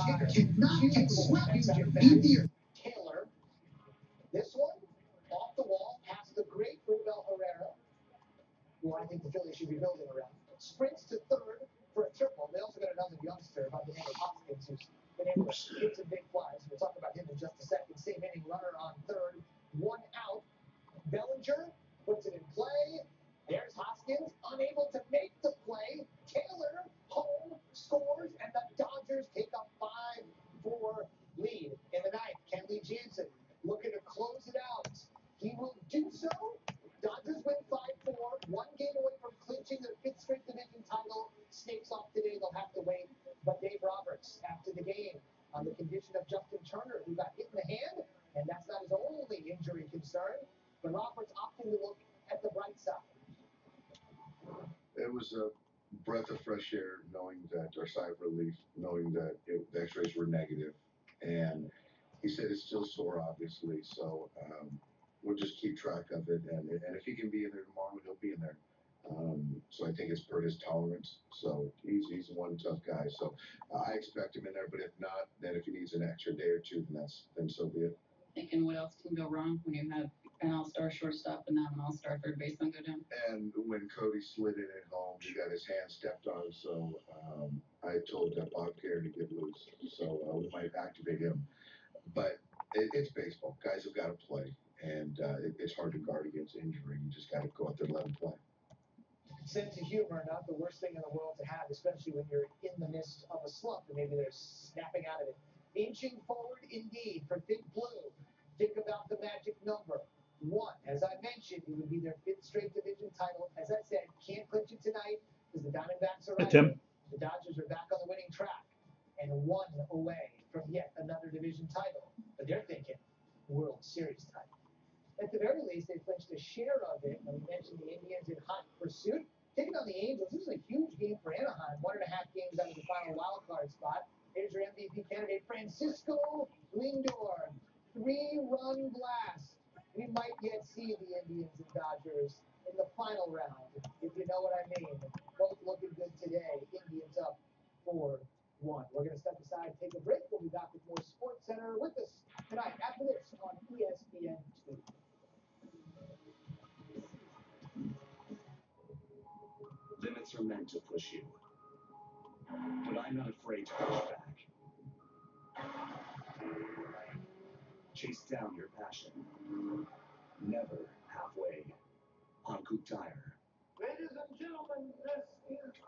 cannot get swept. Taylor, this one, off the wall, past the great Rubel Herrera, who I think the Phillies should be building around. Sprints to third for a triple. They also got another youngster by the name of Hoskins who's been able to hit some big flies. We'll talk about him in just a second. Same inning runner on third, one out. Bellinger puts it in play. There's Hoskins, unable to make the play. Taylor, home, scores, and the Dodgers take a 5-4 lead in the ninth. Kenley Jansen looking to close it out. He will do so. Dodgers win 5-4, one game away from clinching their fifth straight division title. Snakes off today, they'll have to wait. But Dave Roberts, after the game, on the condition of Justin Turner, who got hit in the hand, and that's not his only injury concern. But Roberts opting to look at the bright side. It was a breath of fresh air, knowing that, or sigh of relief, knowing that the X-rays were negative, and he said it's still sore, obviously. So we'll just keep track of it, and if he can be in there tomorrow, he'll be in there. So I think it's per his tolerance. So he's one tough guy. So I expect him in there, but if not, then if he needs an extra day or two, then so be it. Thinking what else can go wrong when you have an all-star shortstop and now an all-star third baseman go down? And when Cody slid in at home, he got his hand stepped on. So I told Bob Gary to get loose. So we might activate him. But it's baseball. Guys have got to play. And it's hard to guard against injury. You just got to go out there and let them play. Sense of humor, not the worst thing in the world to have, especially when you're in the midst of a slump and maybe they're snapping out of it. Inching forward indeed for Big Blue. Think about the magic number. 1. As I mentioned, it would be their fifth straight division title. As I said, can't clinch it tonight because the Diamondbacks are right. The Dodgers are back on the winning track and 1 away from yet another division title. But they're thinking World Series title. At the very least, they clinched a share of it. And we mentioned the Indians in hot pursuit. Taking on the Angels, this is a huge game for Anaheim. 1.5 games out of the final wild card spot. Here's your MVP candidate, Francisco Lindor. 3-run blast. We might yet see the Indians and Dodgers in the final round, if you know what I mean. Both looking good today. Indians up 4-1. We're going to step aside and take a break. We'll be back with more Sports Center with us tonight after this on ESPN2. Limits are meant to push you, but I'm not afraid to push back. Chase down your passion. Never halfway. Hankook Tire. Ladies and gentlemen, this is a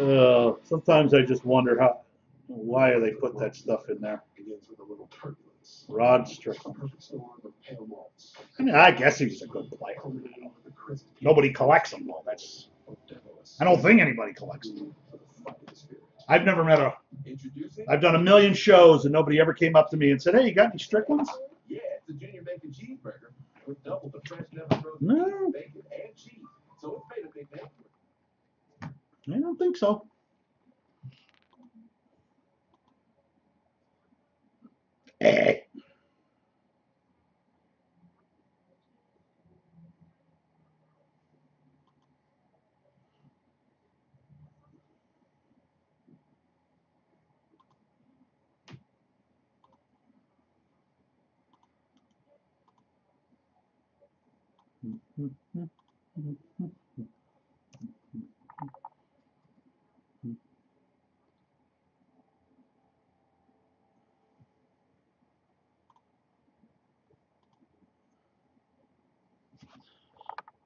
robbery. Sometimes I just wonder why they put that stuff in there. Begins with a little turbulence. Rod Strickland. Perfect storm of pale malts. I mean, I guess he was a good player. Nobody collects them, though. I don't think anybody collects them. I've never met I've done a million shows and nobody ever came up to me and said, "Hey, you got any Stricklands?" Yeah, it's a junior bacon cheeseburger with double the fresh, never frozen No. bacon and cheese. So it's made a big name for it. I don't think so.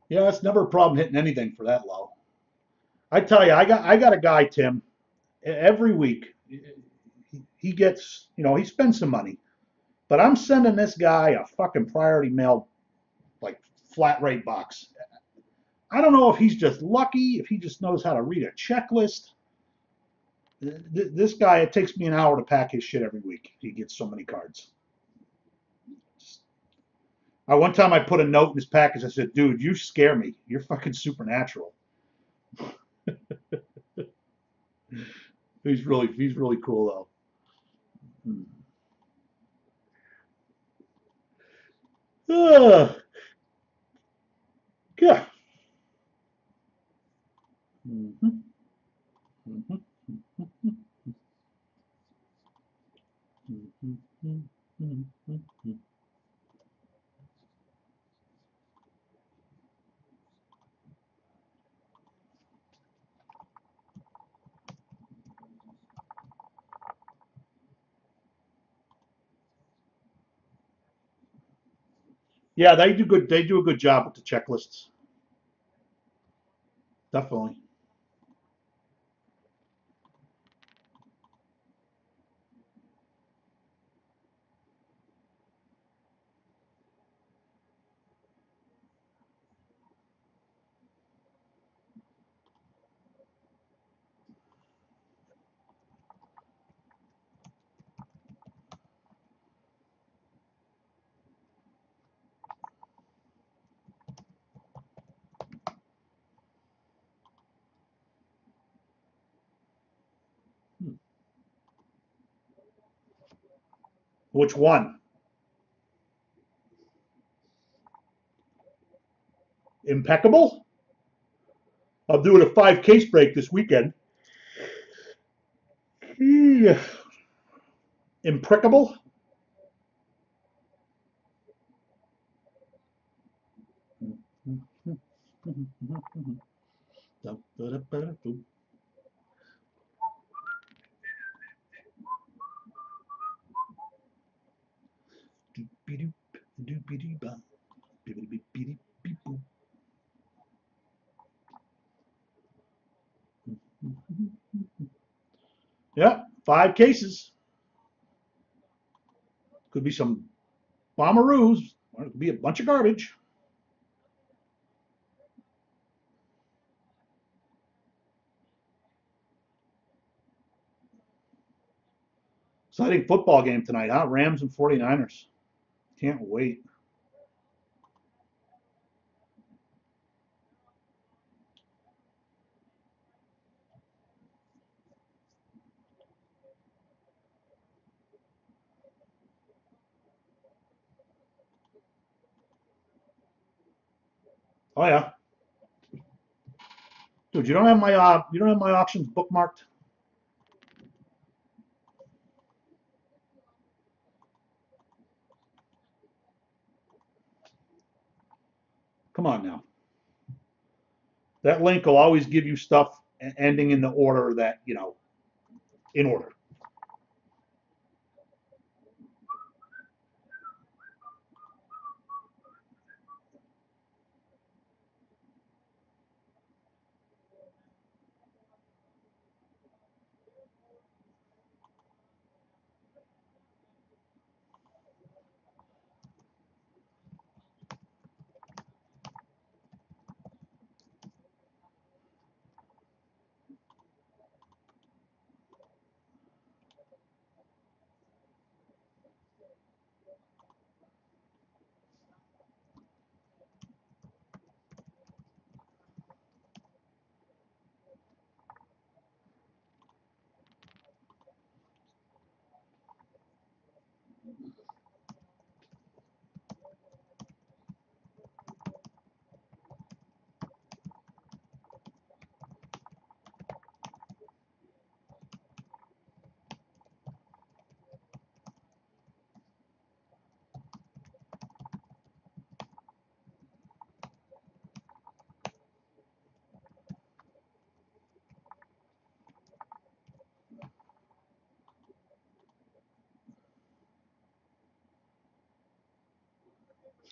Yeah, it's never a problem hitting anything for that low. I tell you, I got a guy, Tim, every week. He gets, he spends some money, but I'm sending this guy a fucking priority mail, like flat rate box. I don't know if he's just lucky, if he just knows how to read a checklist. This guy, it takes me an hour to pack his shit every week. He gets so many cards. One time I put a note in his package. I said, "Dude, you scare me. You're fucking supernatural." He's really cool though. Yeah. Mhm. Mhm. Mhm. Mhm. Mhm. Yeah, they do good. They do a good job with the checklists. Definitely. Hmm. Which one? Impeccable. I'm doing a 5 case break this weekend. Yeah. Impeccable. Yeah, 5 cases. Could be some bomberoos, or it could be a bunch of garbage. Exciting football game tonight, huh? Rams and 49ers. Can't wait. Oh yeah. Dude, you don't have my auctions bookmarked? Come on now. That link will always give you stuff ending in the order that, in order.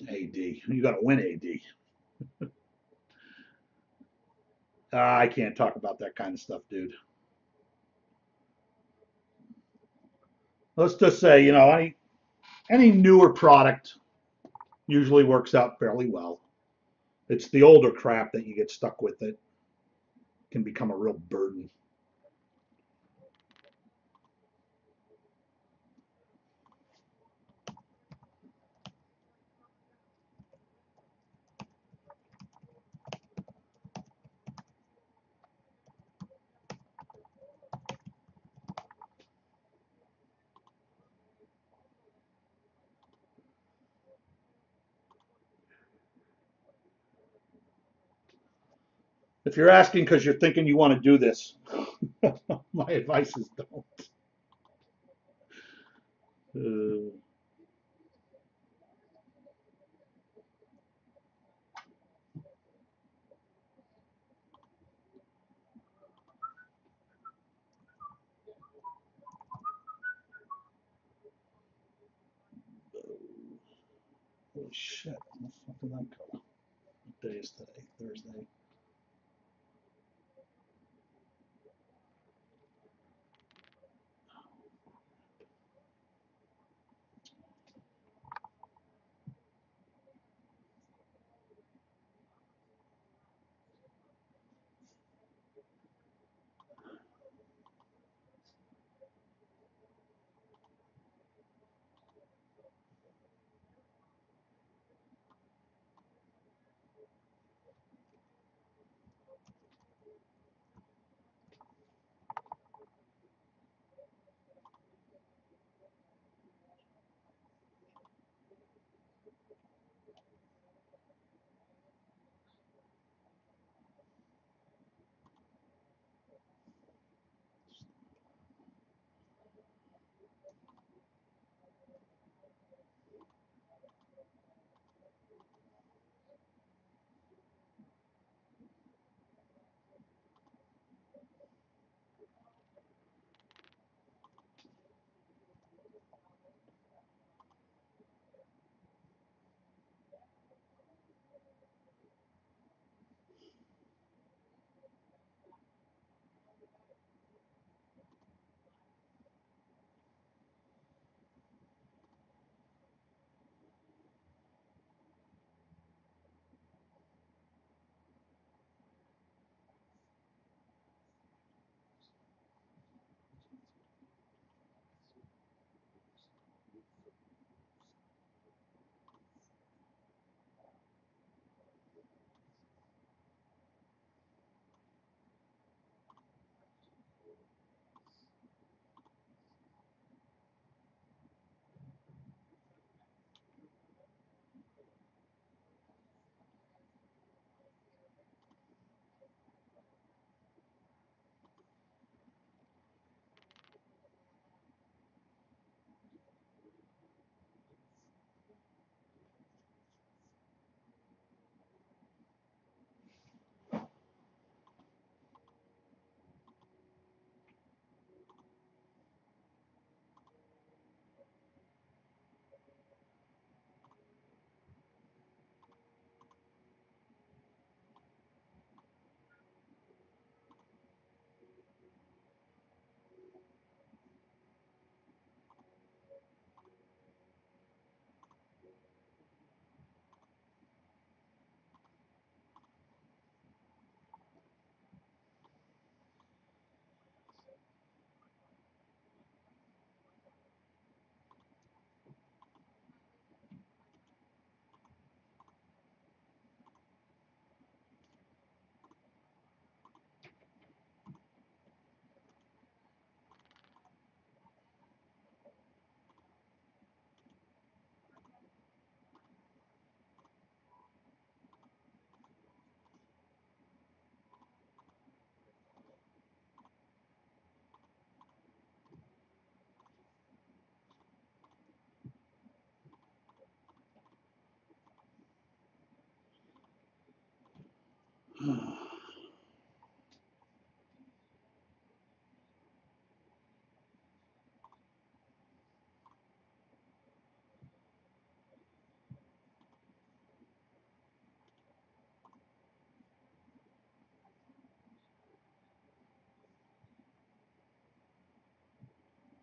AD. You got to win AD. I can't talk about that kind of stuff, dude. Let's just say, any newer product usually works out fairly well. It's the older crap that you get stuck with that can become a real burden. If you're asking because you're thinking you want to do this, my advice is don't. Uh, oh shit! What the fuck did that go? What day is today? Thursday.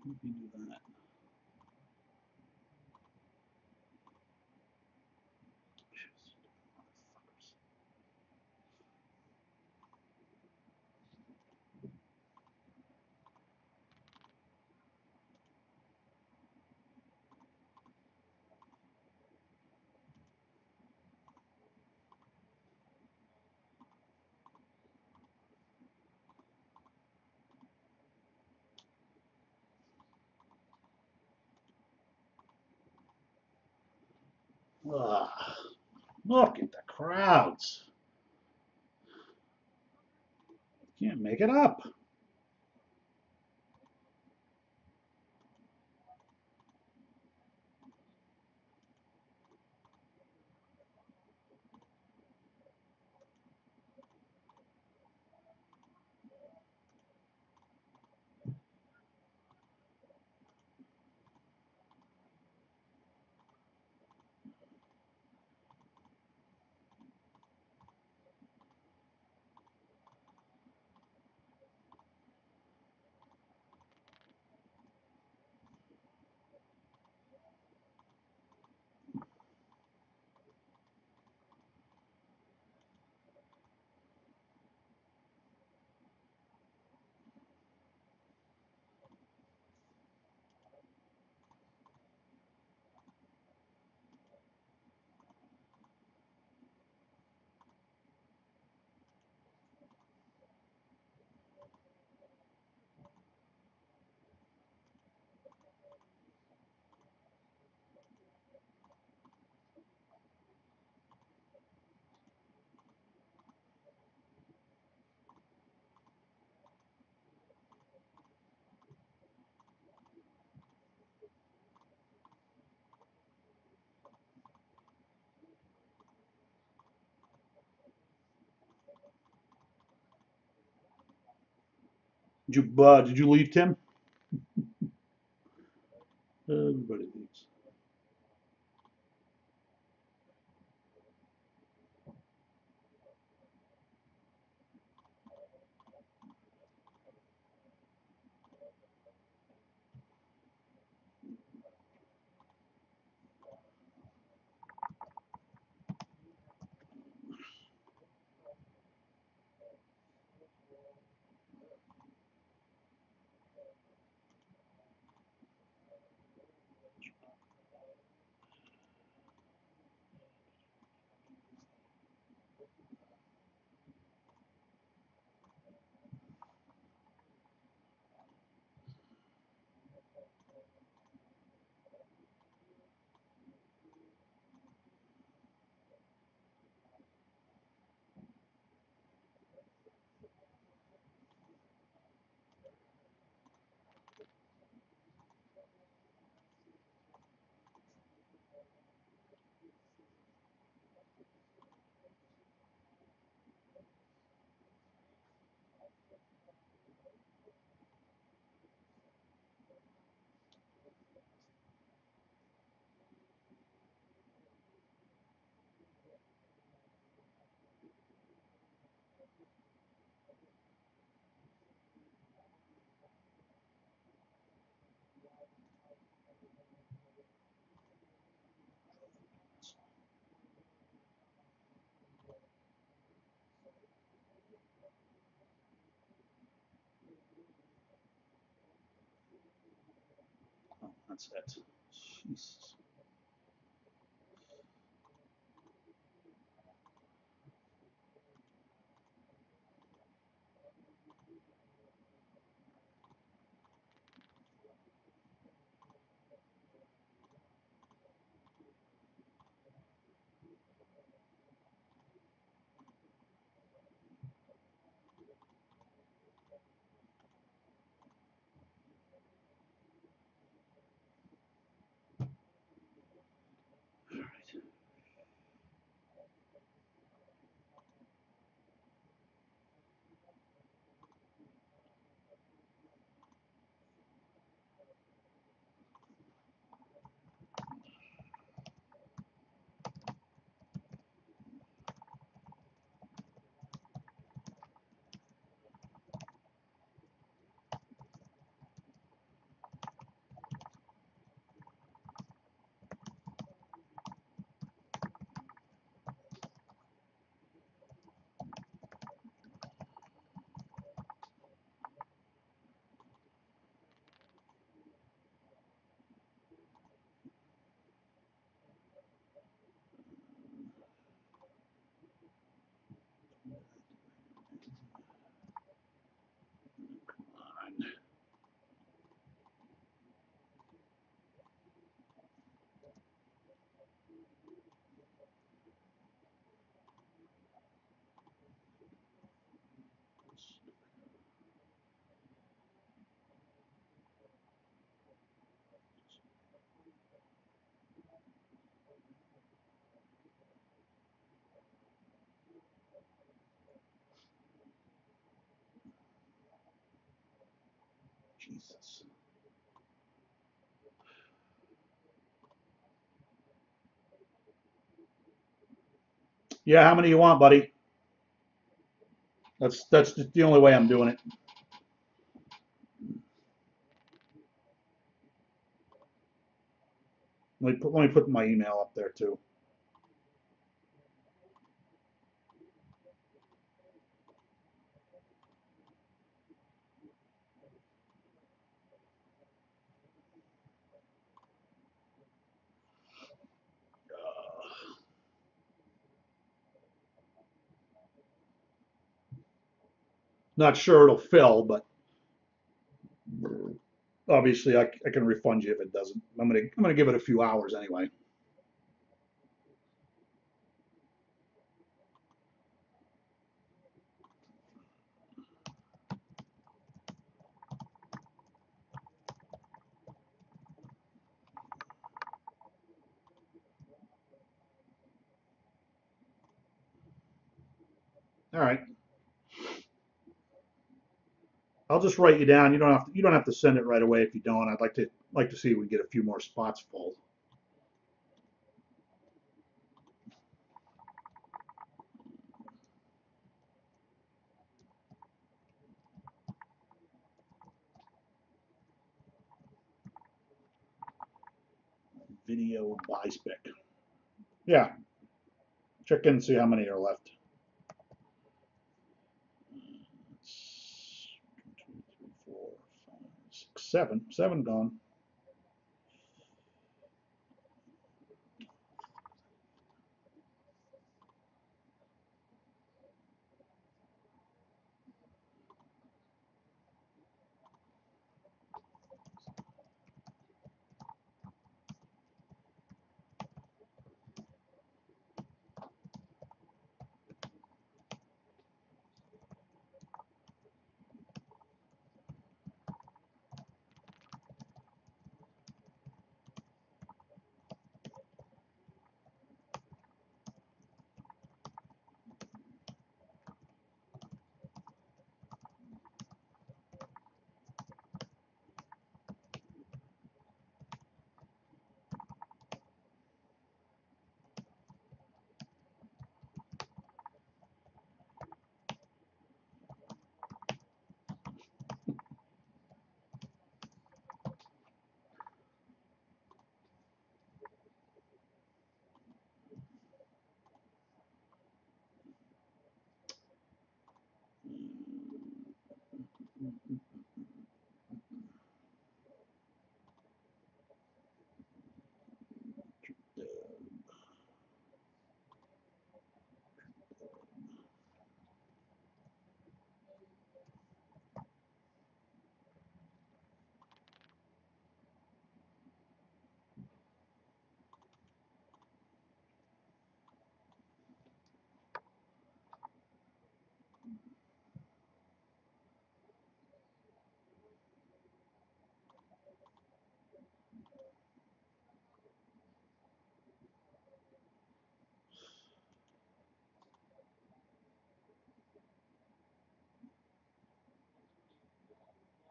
Let me do that. Jeez, motherfuckers. Ah, look at the crowds. Can't make it up. Did you leave, Tim? Everybody leaves. Oh, that's it. Jesus. Jesus. Yeah, how many you want, buddy? That's just the only way I'm doing it. Let me put my email up there too. Not sure it'll fill, but obviously I can refund you if it doesn't. I'm gonna give it a few hours anyway. All right. I'll just write you down. You don't have to send it right away if you don't. I'd like to see if we get a few more spots full. Video buy spec. Yeah. Check in and see how many are left. 1, 2, 3, 4, 5, 6, 7. 7 gone.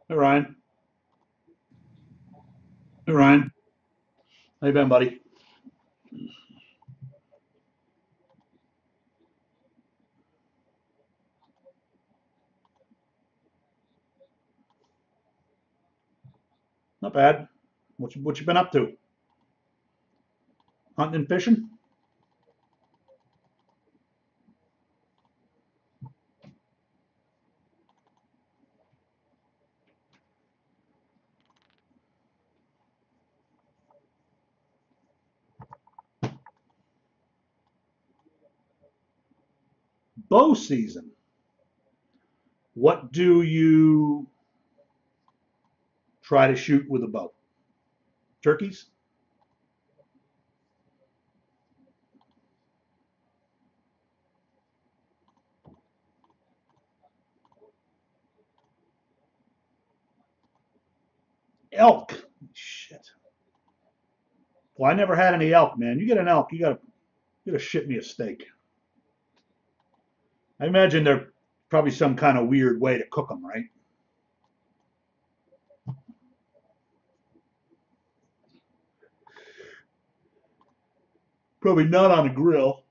Hey Ryan. Hey Ryan. How you been, buddy? Not bad. What you been up to? Hunting and fishing? Bow season. What do you try to shoot with a bow? Turkeys? Elk. Shit. Well, I never had any elk, man. You get an elk, you gotta ship me a steak. I imagine there's probably some kind of weird way to cook them, right? Probably not on a grill.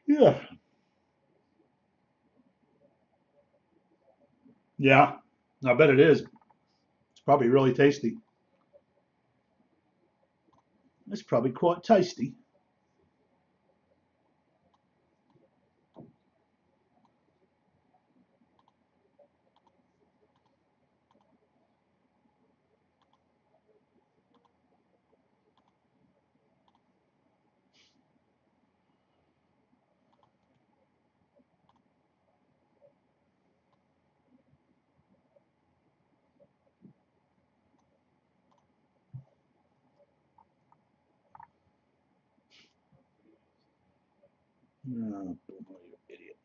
Yeah. Yeah. I bet it is. It's probably really tasty. It's probably quite tasty. Oh, you idiot.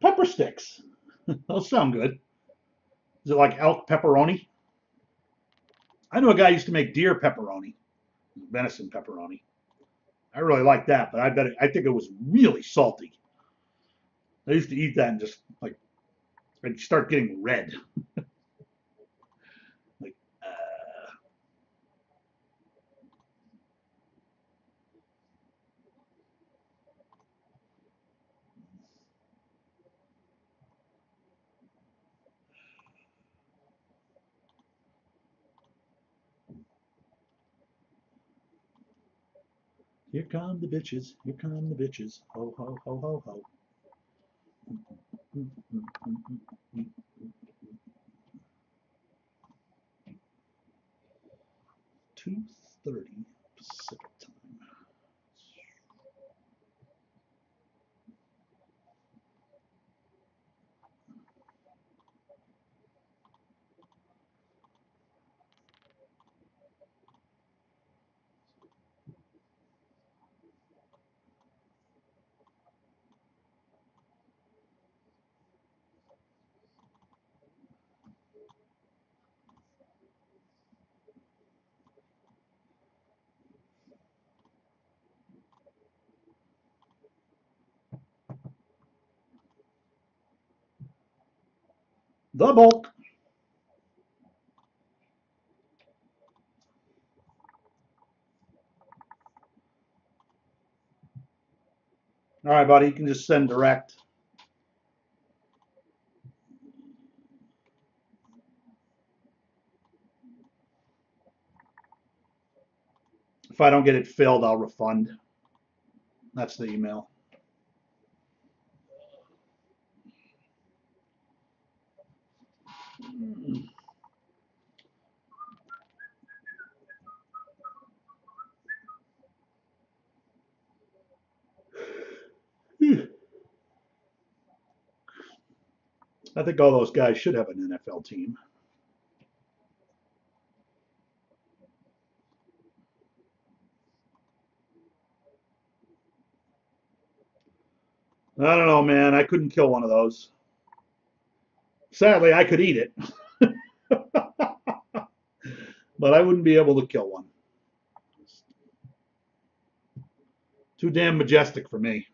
Pepper sticks. Those sound good. Is it like elk pepperoni? I know a guy used to make deer pepperoni, venison pepperoni. I really like that, but I think it was really salty. I used to eat that and just like I'd start getting red. Like, here come the bitches. Here come the bitches. Ho ho ho ho ho. 2:30 Pacific time. The bulk. All right, buddy. You can just send direct. If I don't get it filled, I'll refund. That's the email. I think all those guys should have an NFL team. I don't know, man. I couldn't kill one of those. Sadly, I could eat it, but I wouldn't be able to kill one. Too damn majestic for me.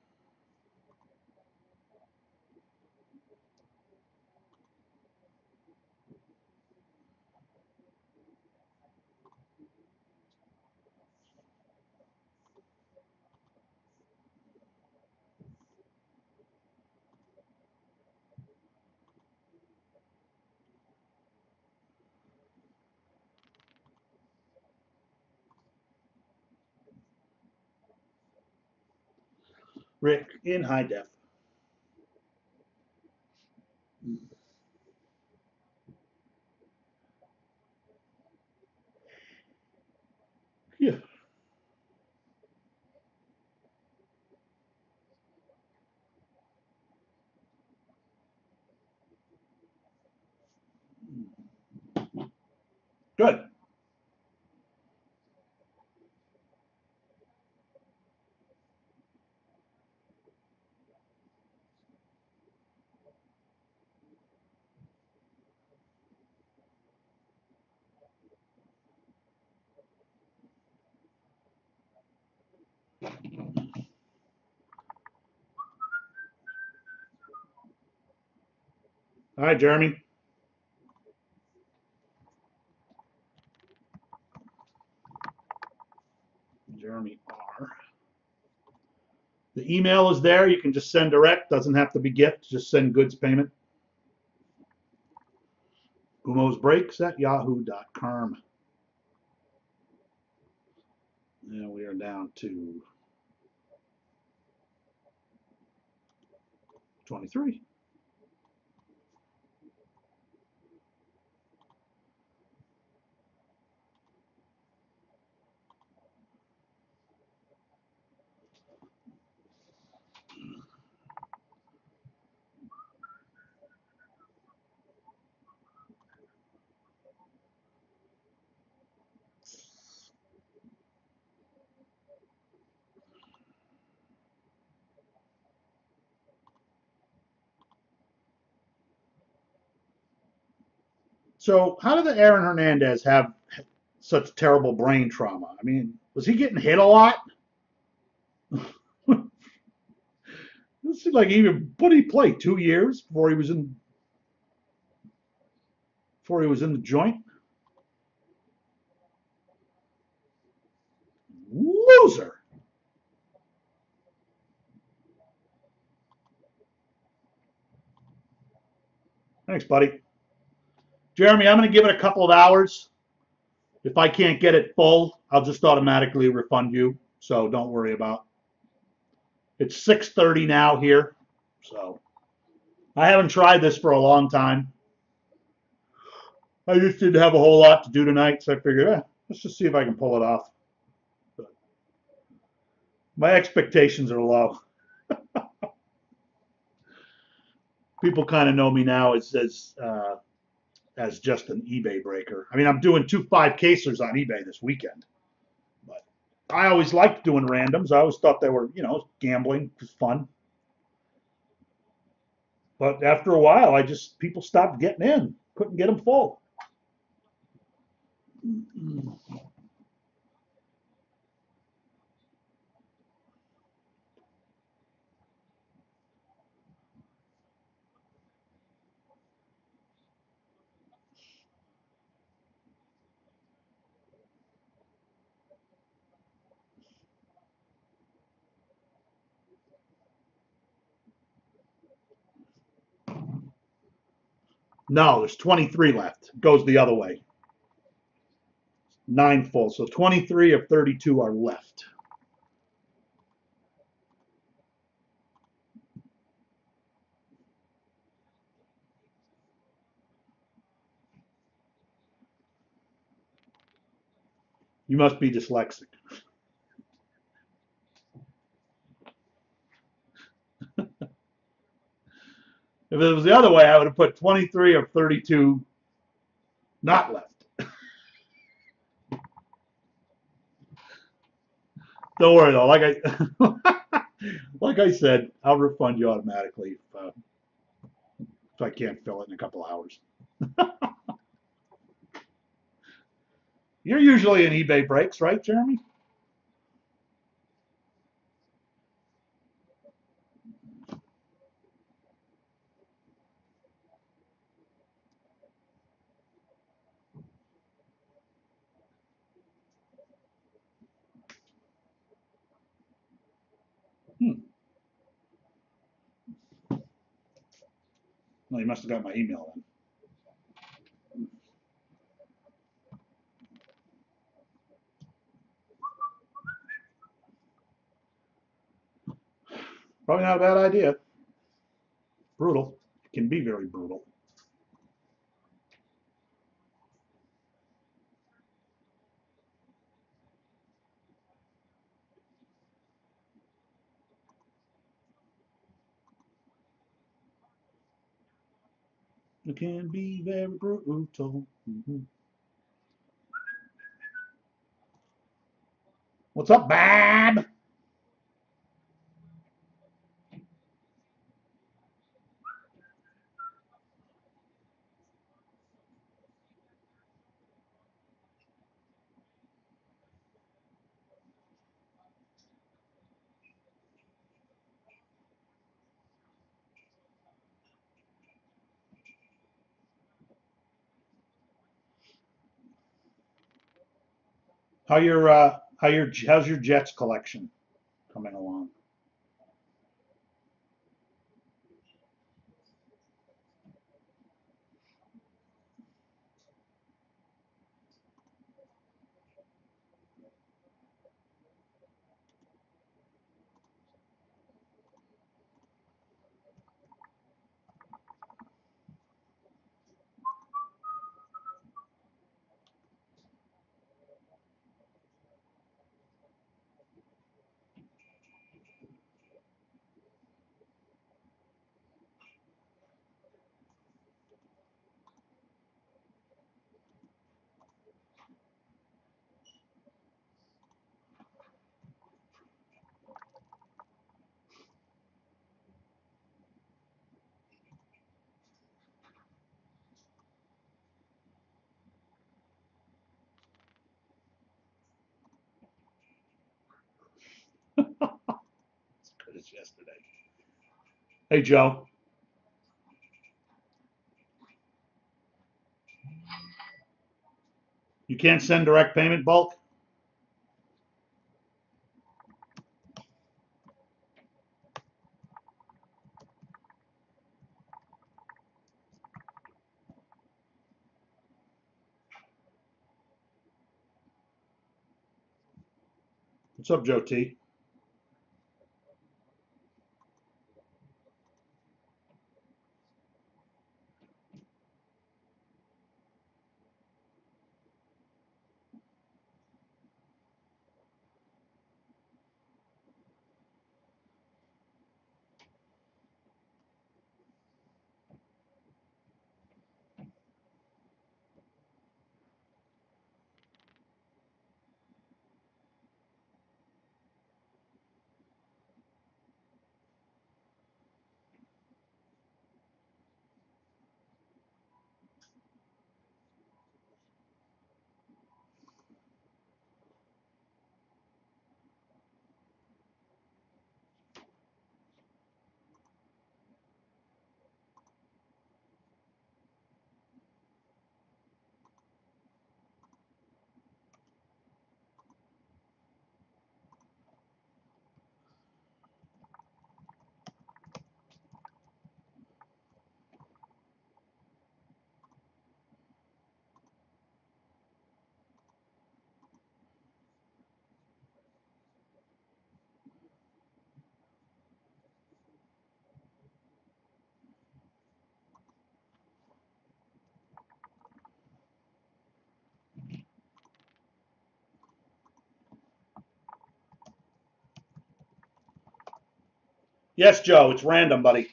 Rick in high def. Yeah. Good. All right, Jeremy. Jeremy R. The email is there. You can just send direct. Doesn't have to be gift. Just send goods payment. umosbreaks@yahoo.com. And we are down to 23. So, how did the Aaron Hernandez have such terrible brain trauma? I mean, was he getting hit a lot? It seemed like what did he play 2 years before he was in the joint? Loser. Thanks, buddy. Jeremy, I'm going to give it a couple of hours. If I can't get it full, I'll just automatically refund you. So don't worry about it. It's 6:30 now here. So I haven't tried this for a long time. I just didn't have a whole lot to do tonight, so I figured, let's just see if I can pull it off. But my expectations are low. People kind of know me now as just an eBay breaker. I mean, I'm doing 2 5Ksers on eBay this weekend. But I always liked doing randoms. I always thought they were, gambling was fun. But after a while, people stopped getting in. Couldn't get them full. No, there's 23 left. It goes the other way. 9 full. So 23 of 32 are left. You must be dyslexic. If it was the other way, I would have put 23 of 32 not left. Don't worry though. Like I said, I'll refund you automatically if I can't fill it in a couple hours. You're usually in eBay breaks, right, Jeremy? Well, you must have got my email then. Probably not a bad idea. Brutal. It can be very brutal. It can be very brutal. Mm-hmm. What's up, Bob? How's your Jets collection coming along? As good as yesterday. Hey, Joe. You can't send direct payment bulk? What's up, Joe T? Yes, Joe. It's random, buddy.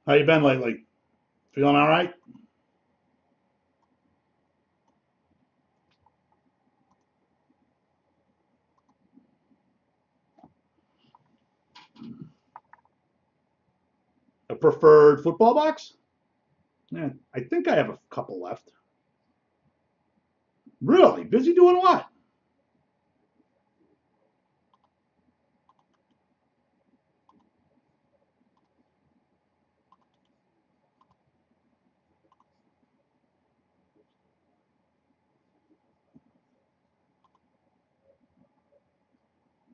How you been lately? Feeling all right? A preferred football box? Yeah, I think I have a couple left. Really? Busy doing what?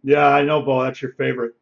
Yeah, I know, Bo. That's your favorite.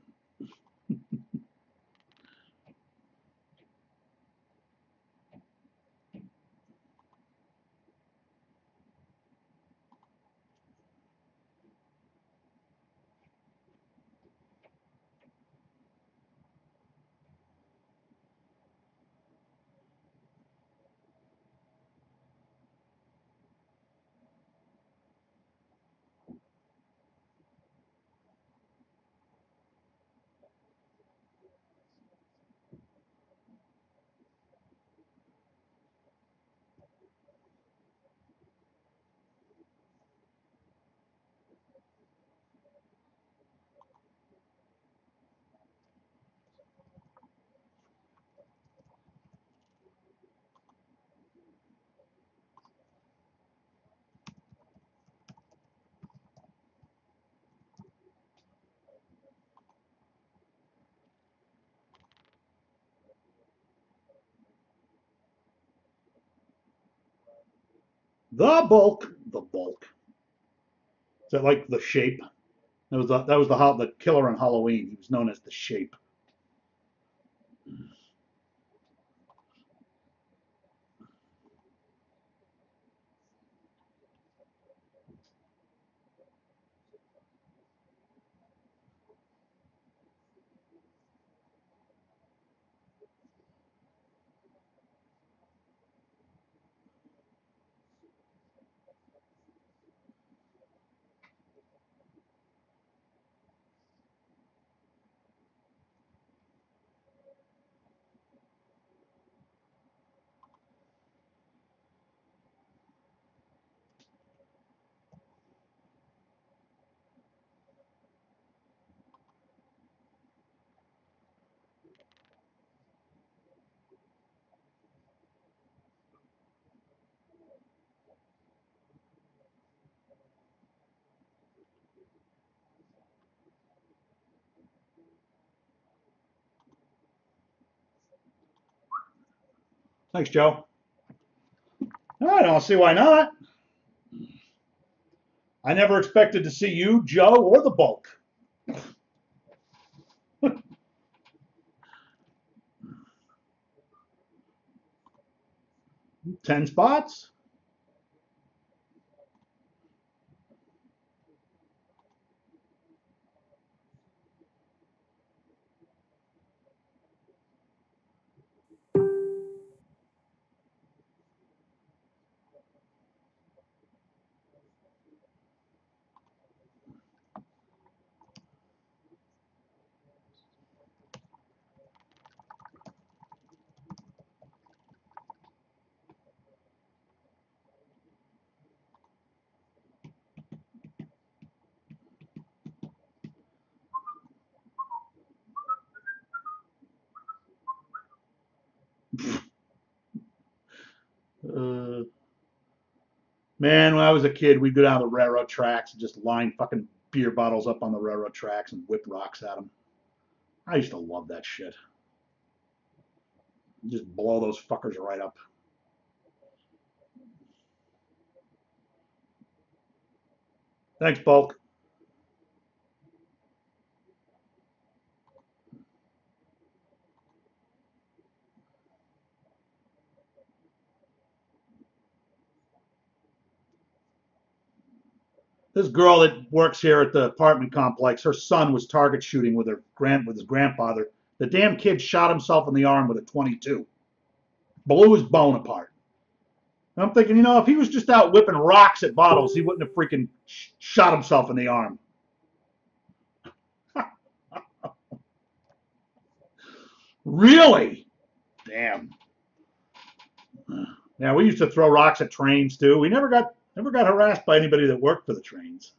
The Bulk. The Bulk. Is that like the Shape? That was the killer in Halloween. He was known as the Shape. Thanks, Joe. I don't see why not. I never expected to see you, Joe, or the Bulk. 10 spots. Uh, Man, when I was a kid, we'd go down the railroad tracks and just line fucking beer bottles up on the railroad tracks and whip rocks at them. I used to love that shit. Just blow those fuckers right up. Thanks, Bulk. This girl that works here at the apartment complex, her son was target shooting with his grandfather. The damn kid shot himself in the arm with a 22. Blew his bone apart. And I'm thinking, if he was just out whipping rocks at bottles, he wouldn't have freaking shot himself in the arm. Really? Damn. Yeah, we used to throw rocks at trains too. We never got harassed by anybody that worked for the trains.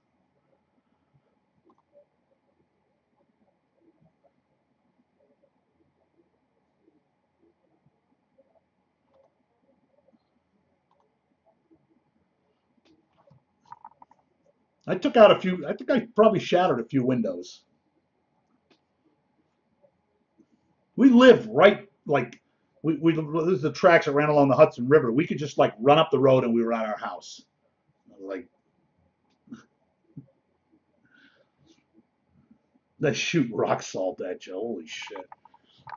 I took out a few. I think I probably shattered a few windows. We lived right like this is the tracks that ran along the Hudson River. We could just like run up the road and we were at our house. Like they shoot rock salt at you. Holy shit.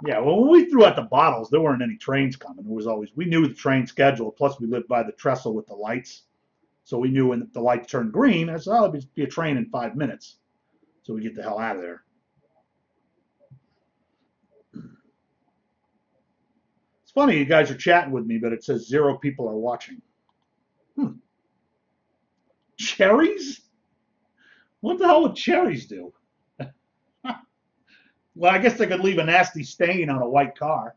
Yeah, well, when we threw out the bottles, there weren't any trains coming. We knew the train schedule. Plus, we lived by the trestle with the lights. So we knew when the lights turned green, I said, it'll be a train in 5 minutes. So we get the hell out of there. It's funny, you guys are chatting with me, but it says 0 people are watching. Cherries? What the hell would cherries do? Well, I guess they could leave a nasty stain on a white car.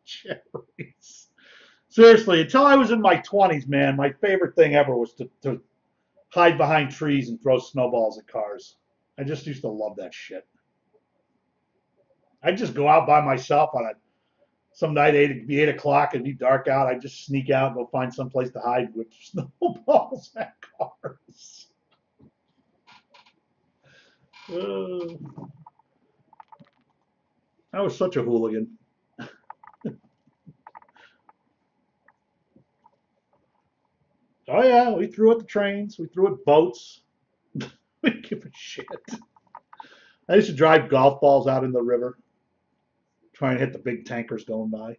Cherries. Seriously, until I was in my 20s, man, my favorite thing ever was to hide behind trees and throw snowballs at cars. I just used to love that shit. I'd just go out by myself on some night, it'd be 8 o'clock, it'd be dark out. I'd just sneak out and go find some place to hide with snowballs at cars. I was such a hooligan. Oh yeah, we threw at the trains. We threw at boats. We didn't give a shit. I used to drive golf balls out in the river, trying to hit the big tankers going by.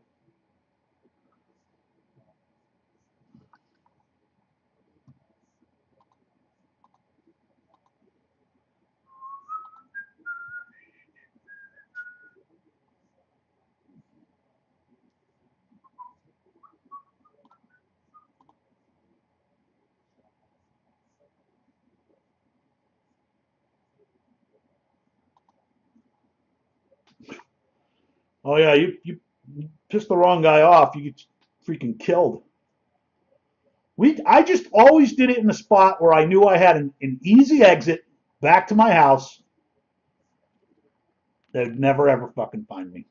Oh yeah, you pissed the wrong guy off, you get freaking killed. I just always did it in a spot where I knew I had an easy exit back to my house. They'd never ever fucking find me.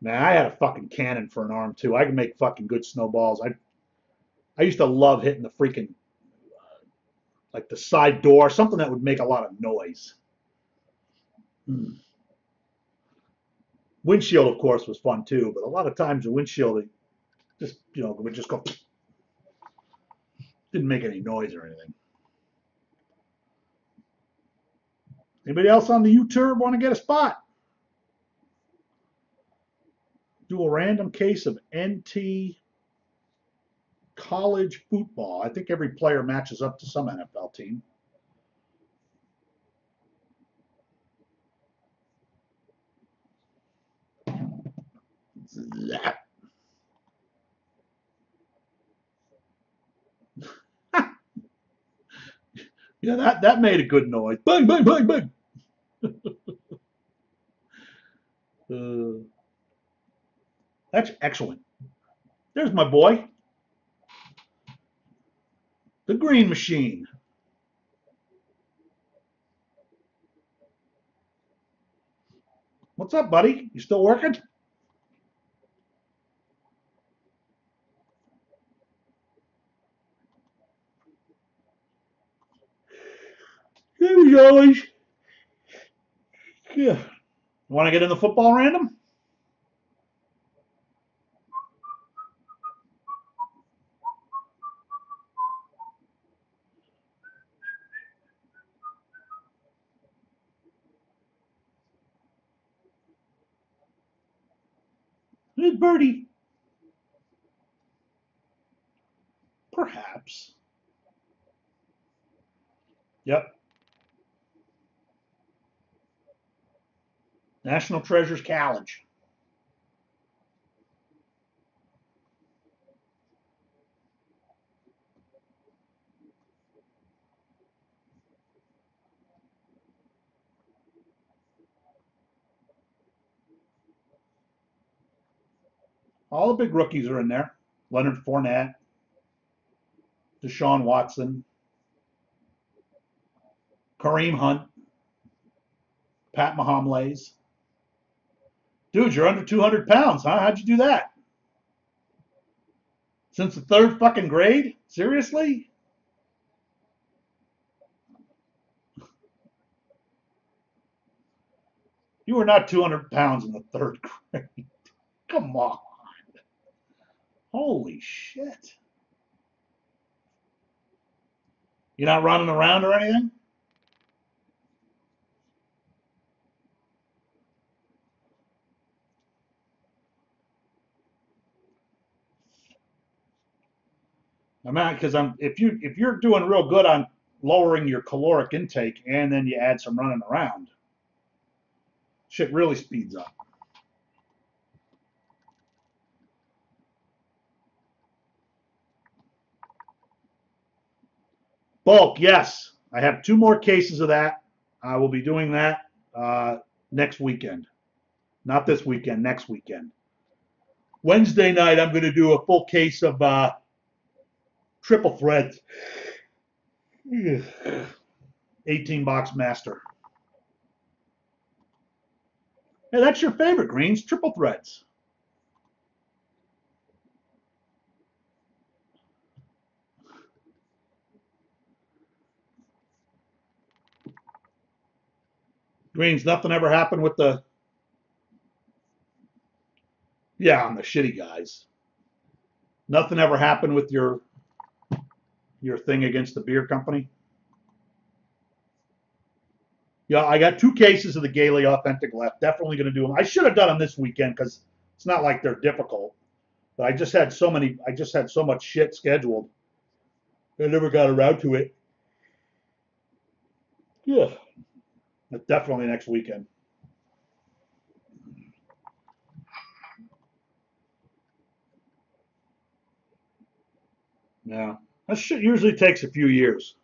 Man, I had a fucking cannon for an arm too. I could make fucking good snowballs. I used to love hitting the freaking like the side door, something that would make a lot of noise. Mm. Windshield, of course, was fun too, but a lot of times the windshield it just would just go, didn't make any noise or anything. Anybody else on the U-turn want to get a spot? Do a random case of NT college football. I think every player matches up to some NFL team. Yeah, that made a good noise. Bang, bang, bang, bang. That's excellent. There's my boy, the Green Machine. What's up, buddy? You still working? There we go. Yeah. Want to get in the football random? Hey, Birdie. Perhaps. Yep. National Treasures College. All the big rookies are in there. Leonard Fournette, Deshaun Watson, Kareem Hunt, Pat Mahomes. Dude, you're under 200 pounds, huh? How'd you do that? Since the third fucking grade? Seriously? You were not 200 pounds in the third grade. Come on. Holy shit. You're not running around or anything? I'm not because if you're doing real good on lowering your caloric intake and then you add some running around, shit really speeds up. Bulk, yes. I have 2 more cases of that. I will be doing that next weekend. Not this weekend, next weekend. Wednesday night, I'm going to do a full case of triple threads. 18 box master. Hey, that's your favorite, Greens, triple threads. Greens, nothing ever happened with the Yeah, I'm the shitty guys. Nothing ever happened with your thing against the beer company? Yeah, I got 2 cases of the Gailey Authentic left. Definitely going to do them. I should have done them this weekend because it's not like they're difficult. But I just had so many. I just had so much shit scheduled. I never got around to it. Yeah, but definitely next weekend. Yeah, that shit usually takes a few years.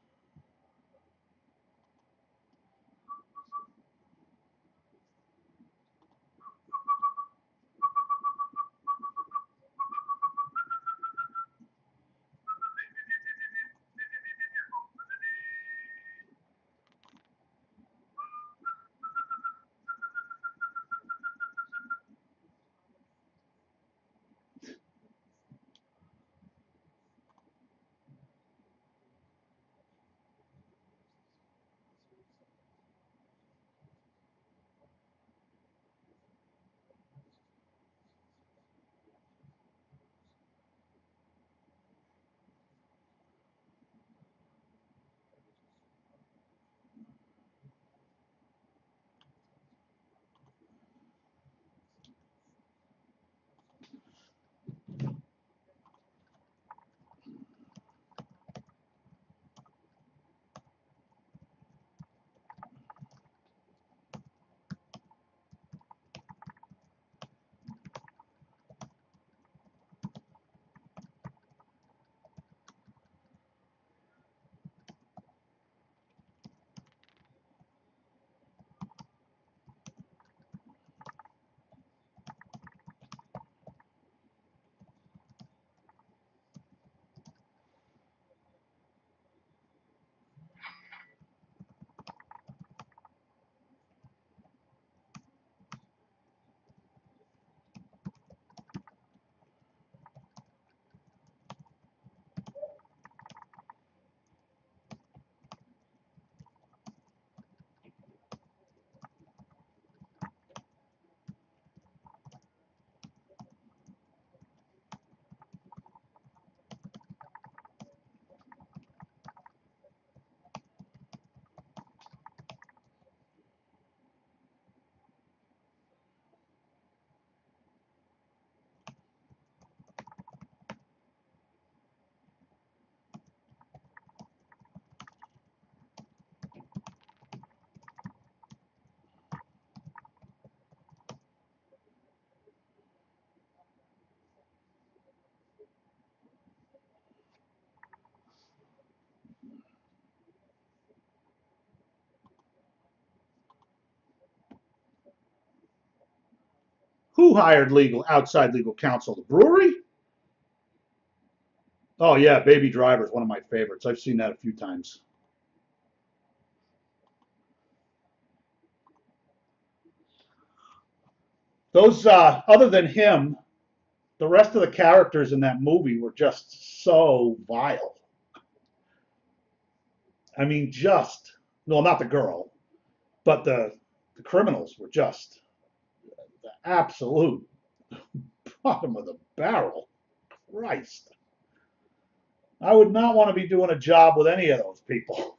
Who hired outside legal counsel? The brewery? Oh yeah, Baby Driver is one of my favorites. I've seen that a few times. Those other than him, the rest of the characters in that movie were just so vile. I mean, just no, not the girl, but the criminals were just the absolute bottom of the barrel. Christ, I would not want to be doing a job with any of those people.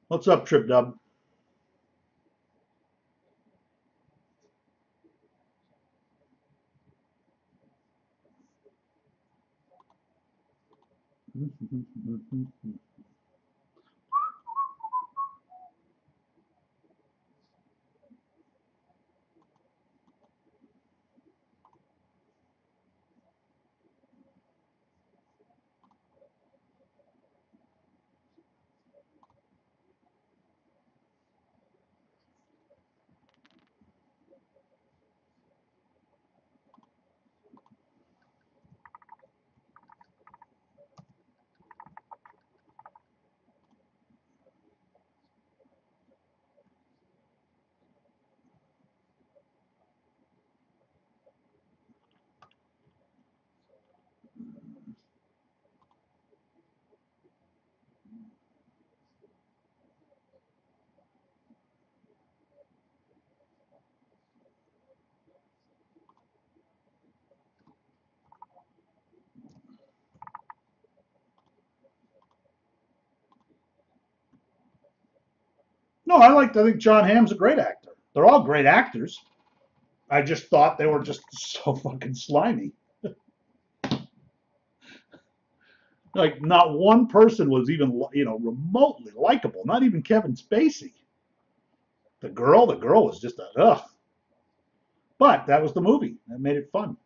What's up, Trip Dub? No, I think John Hamm's a great actor. They're all great actors. I just thought they were just so fucking slimy. Like, not one person was even, remotely likable. Not even Kevin Spacey. The girl was just a ugh. But that was the movie. That made it fun.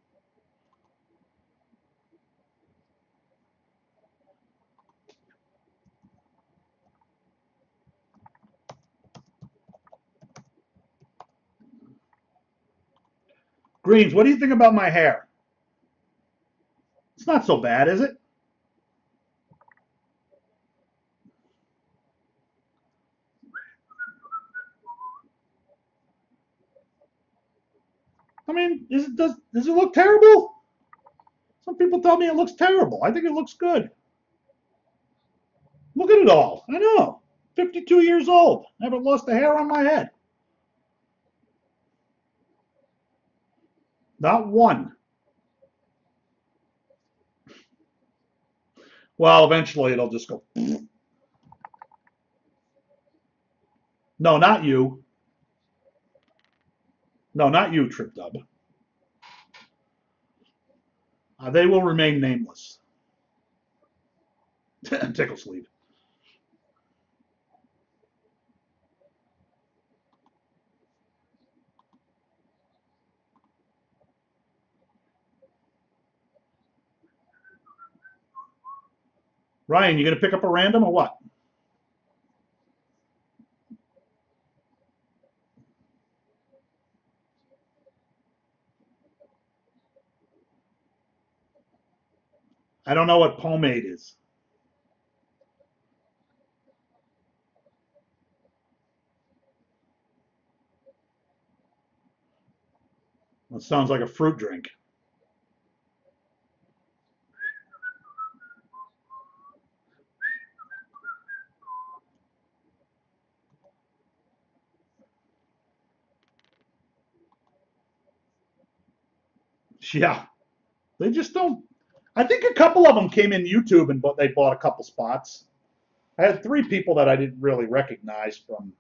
Greens, what do you think about my hair? It's not so bad, is it? I mean, does it look terrible? Some people tell me it looks terrible. I think it looks good. Look at it all. I know. 52 years old. I haven't lost a hair on my head. Not one. Well, eventually it'll just go. No, not you. No, not you, Trip Dub. They will remain nameless. Tickle sleeve. Ryan, you gonna pick up a random or what? I don't know what pomade is. That sounds like a fruit drink. Yeah, they just don't. I think a couple of them came in YouTube and they bought a couple spots. I had 3 people that I didn't really recognize from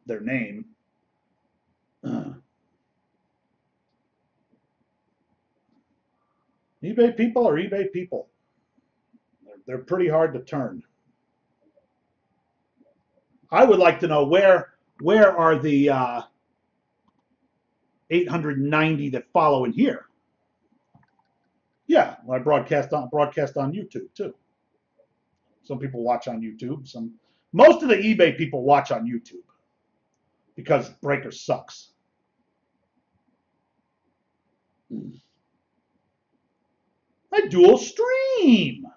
their name. eBay people are eBay people. They're pretty hard to turn. I would like to know where are the 890 that follow in here. Yeah, I broadcast on YouTube too. Some people watch on YouTube. Most of the eBay people watch on YouTube because Breaker sucks. I dual stream.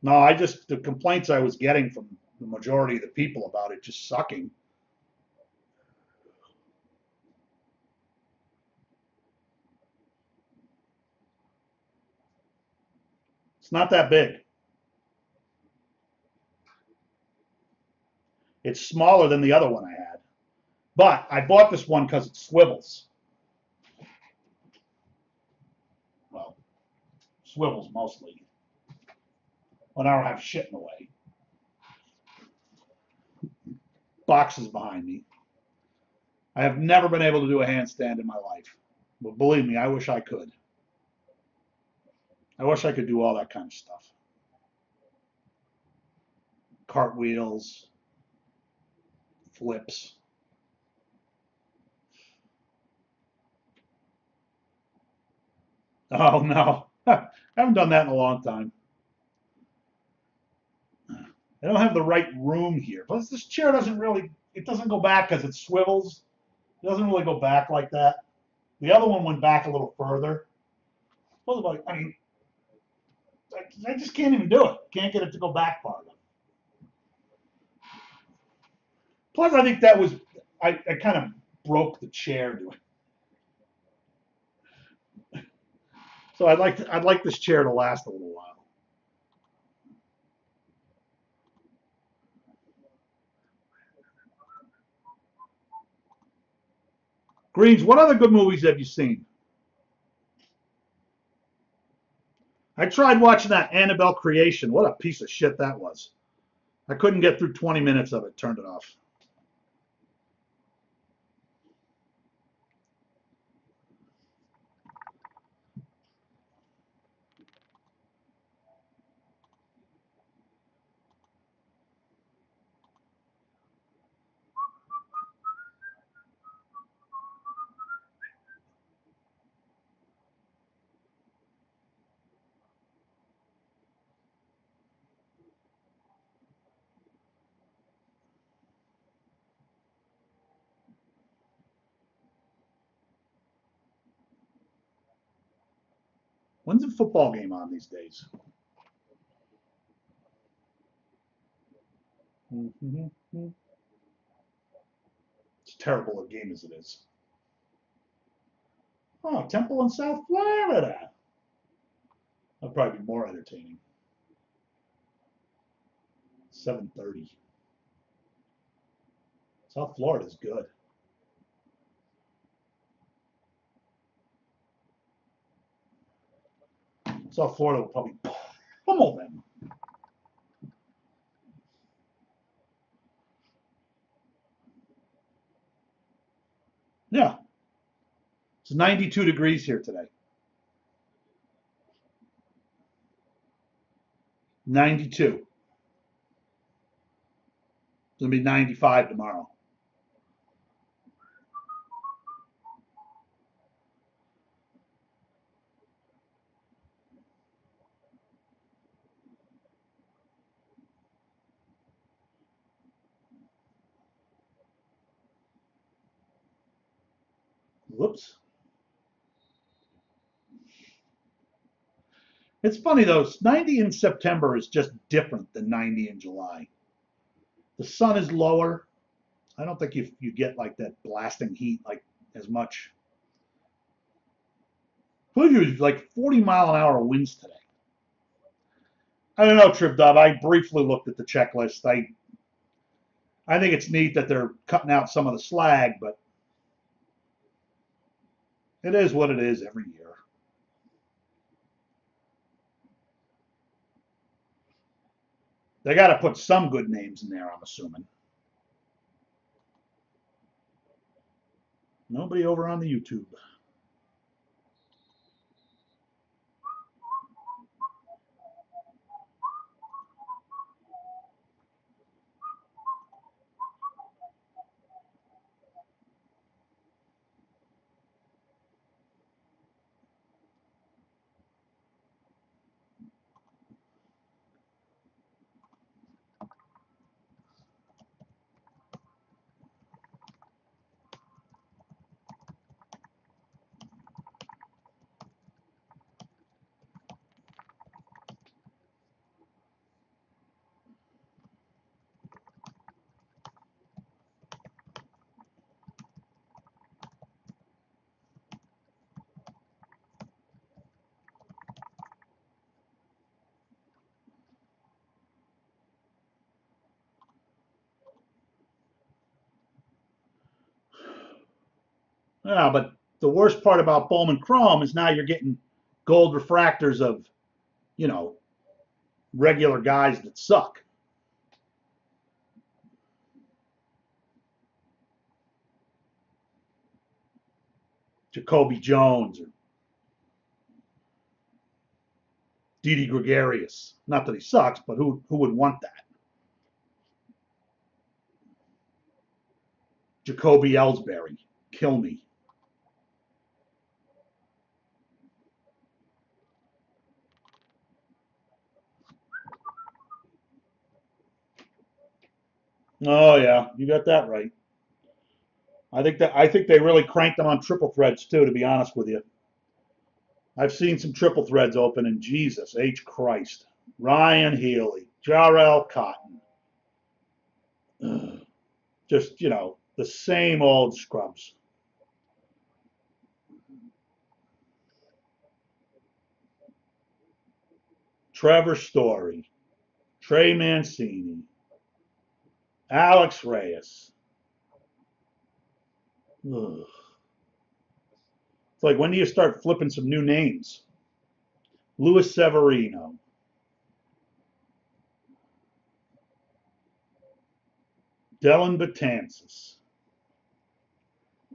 No, the complaints I was getting from the majority of the people about it just sucking. It's not that big. It's smaller than the other one I had. But I bought this one because it swivels. Well, swivels mostly. When I don't have shit in the way. Boxes behind me. I have never been able to do a handstand in my life. But believe me, I wish I could. I wish I could do all that kind of stuff. Cartwheels, flips. Oh no, I haven't done that in a long time. I don't have the right room here. Plus, this chair doesn't go back because it swivels. It doesn't really go back like that. The other one went back a little further. I mean, I just can't even do it. Can't get it to go back far enough. Plus, I think that was, I kind of broke the chair doing. So I'd like this chair to last a little while. Greens, what other good movies have you seen? I tried watching that Annabelle Creation. What a piece of shit that was. I couldn't get through 20 minutes of it. Turned it off. When's the football game on these days? It's terrible a game as it is. Oh, Temple in South Florida. That'll probably be more entertaining. 7:30. South Florida's good. South Florida will probably pummel them. Yeah. It's 92 degrees here today. 92. It's going to be 95 tomorrow. Whoops. It's funny though, 90 in September is just different than 90 in July. The sun is lower. I don't think you get like that blasting heat like as much. It like 40-mile-an-hour winds today. I don't know, Trip Dub. I briefly looked at the checklist. I think it's neat that they're cutting out some of the slag, but it is what it is every year. They got to put some good names in there, I'm assuming. Nobody over on the YouTube. Yeah, but the worst part about Bowman Chrome is now you're getting gold refractors of, you know, regular guys that suck. Jacoby Jones or Didi Gregorius. Not that he sucks, but who would want that? Jacoby Ellsbury. Kill me. Oh yeah, you got that right. I think they really cranked them on triple threads too, to be honest with you. I've seen some triple threads open, and Jesus H. Christ. Ryan Healy, Jarrell Cotton. Ugh. Just, you know, the same old scrubs. Trevor Story, Trey Mancini, Alex Reyes. Ugh. It's like, when do you start flipping some new names? Luis Severino. Dylan Betances.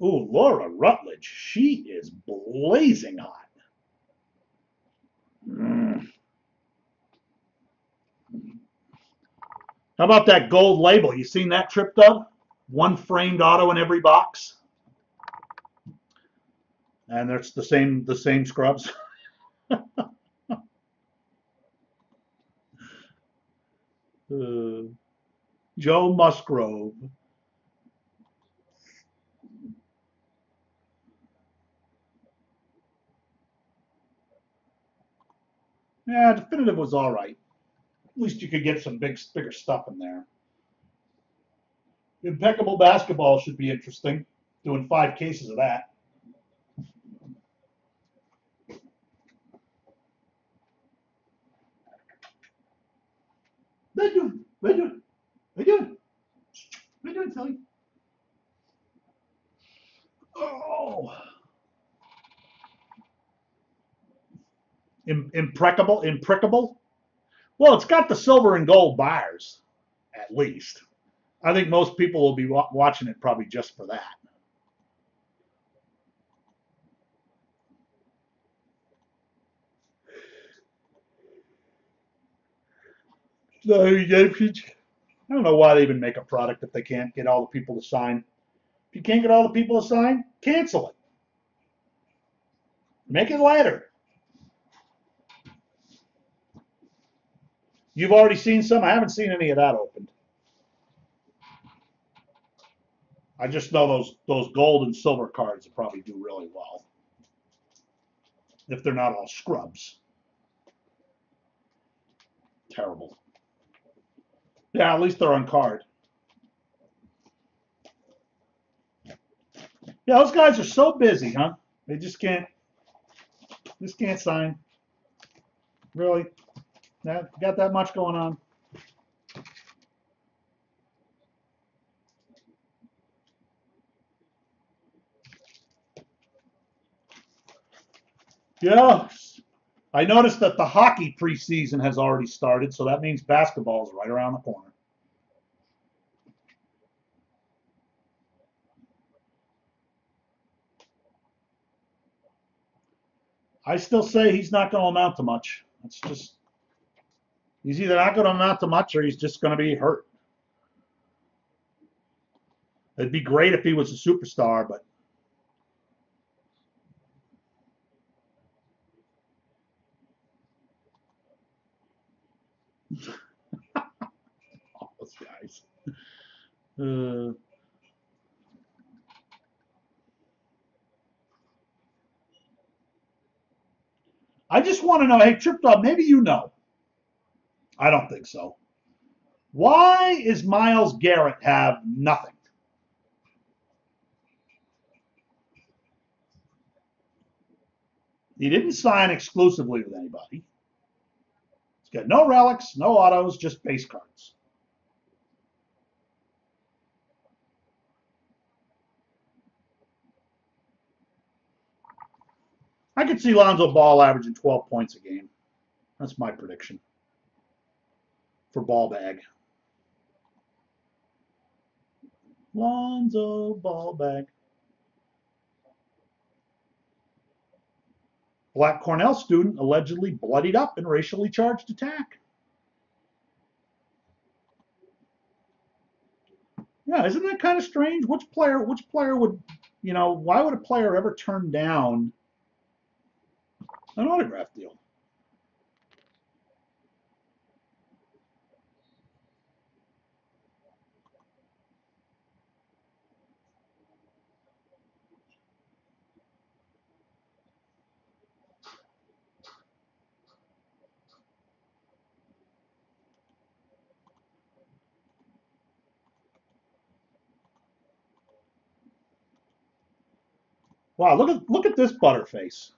Ooh, Laura Rutledge. She is blazing hot. How about that gold label? You seen that, Trip Dub? One framed auto in every box. And that's the same scrubs. Joe Musgrove. Yeah, Definitive was all right. At least you could get some bigger stuff in there. Impeccable Basketball should be interesting. Doing 5 cases of that. What are you doing, Silly? Oh. Impeccable. Well, it's got the silver and gold bars, at least. I think most people will be watching it probably just for that. So, I don't know why they even make a product if they can't get all the people to sign. If you can't get all the people to sign, cancel it. Make it lighter. You've already seen some. I haven't seen any of that opened. I just know those gold and silver cards will probably do really well if they're not all scrubs. Terrible. Yeah, at least they're on card. Yeah, those guys are so busy, huh? They just can't sign. Really? Got that much going on? Yeah. I noticed that the hockey preseason has already started, so that means basketball is right around the corner. I still say he's not going to amount to much. It's just he's either not going to amount to much or he's just going to be hurt. It'd be great if he was a superstar, but all those guys. I just want to know, hey, Trip Dog, maybe you know. I don't think so. Why is Myles Garrett have nothing? He didn't sign exclusively with anybody. He's got no relics, no autos, just base cards. I could see Lonzo Ball averaging 12 points a game. That's my prediction for ball bag. Lonzo Ball bag. Black Cornell student allegedly bloodied up in racially charged attack. Yeah, isn't that kind of strange? Which player would, why would a player ever turn down an autograph deal? Wow, look at this butterface.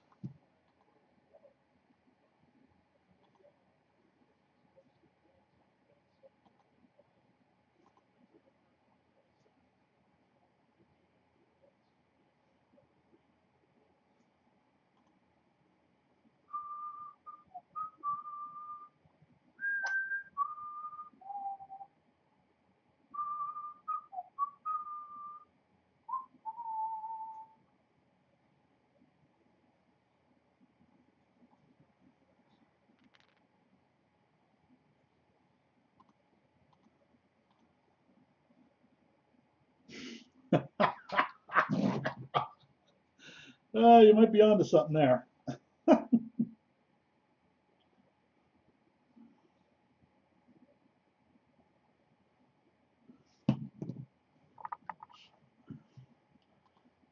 You might be onto something there.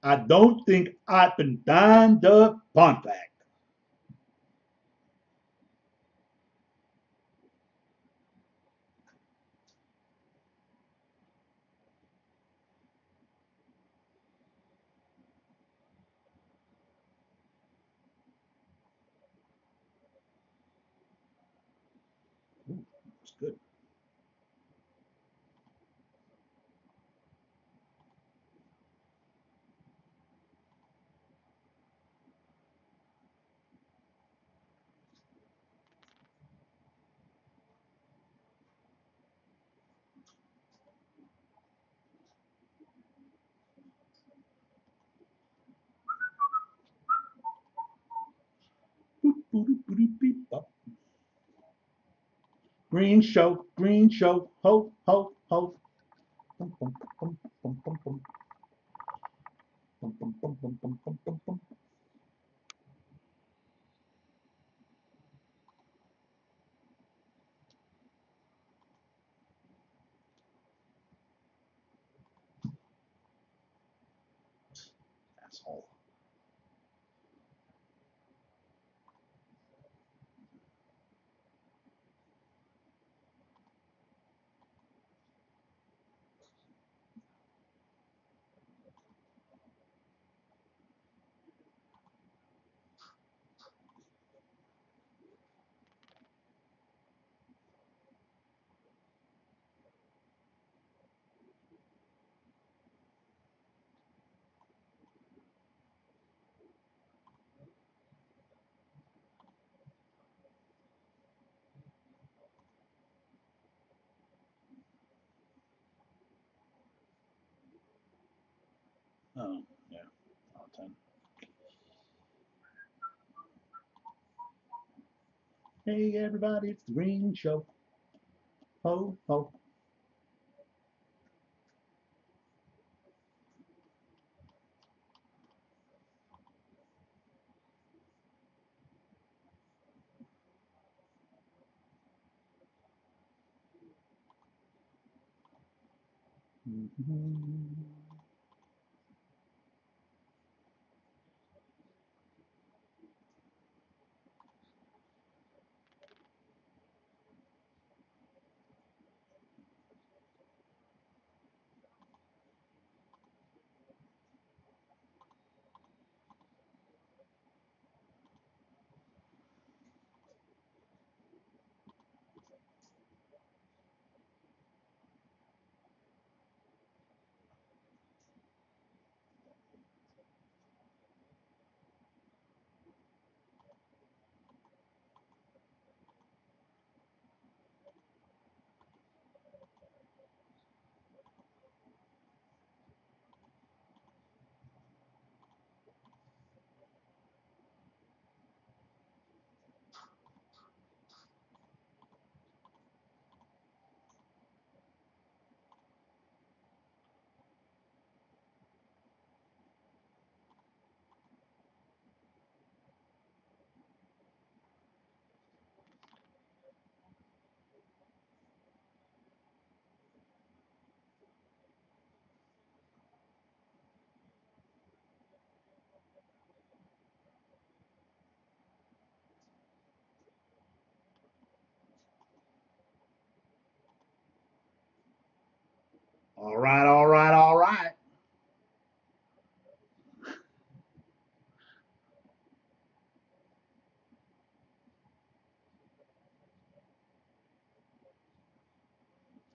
I don't think I've been down the Pontiac. Ooh, that's good. Green show, ho, ho, ho. Bum, bum, bum, bum, bum, bum. Bum, bum, bum, bum, bum, bum, bum, bum. Asshole. Oh, yeah. All the time. Hey, everybody, it's the Green Show. Ho, ho. All right, all right, all right.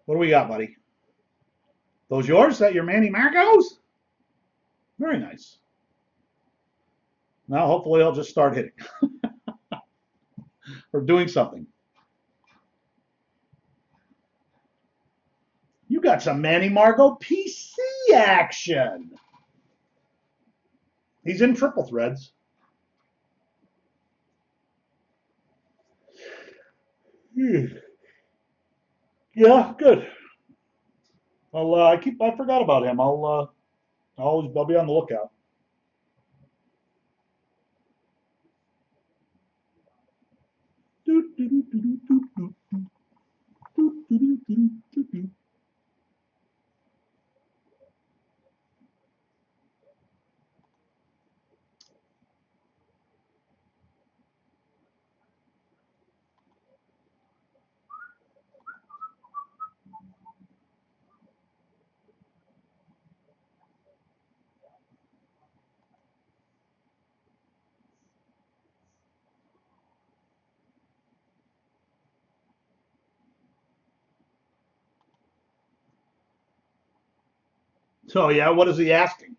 What do we got, buddy? Those yours? That your Manny Marcos? Very nice. Now, hopefully, I'll just start hitting or doing something. You got some Manny Margot PC action. He's in triple threads. Yeah, good. Well, I forgot about him. I'll I'll be on the lookout. So yeah, what is he asking?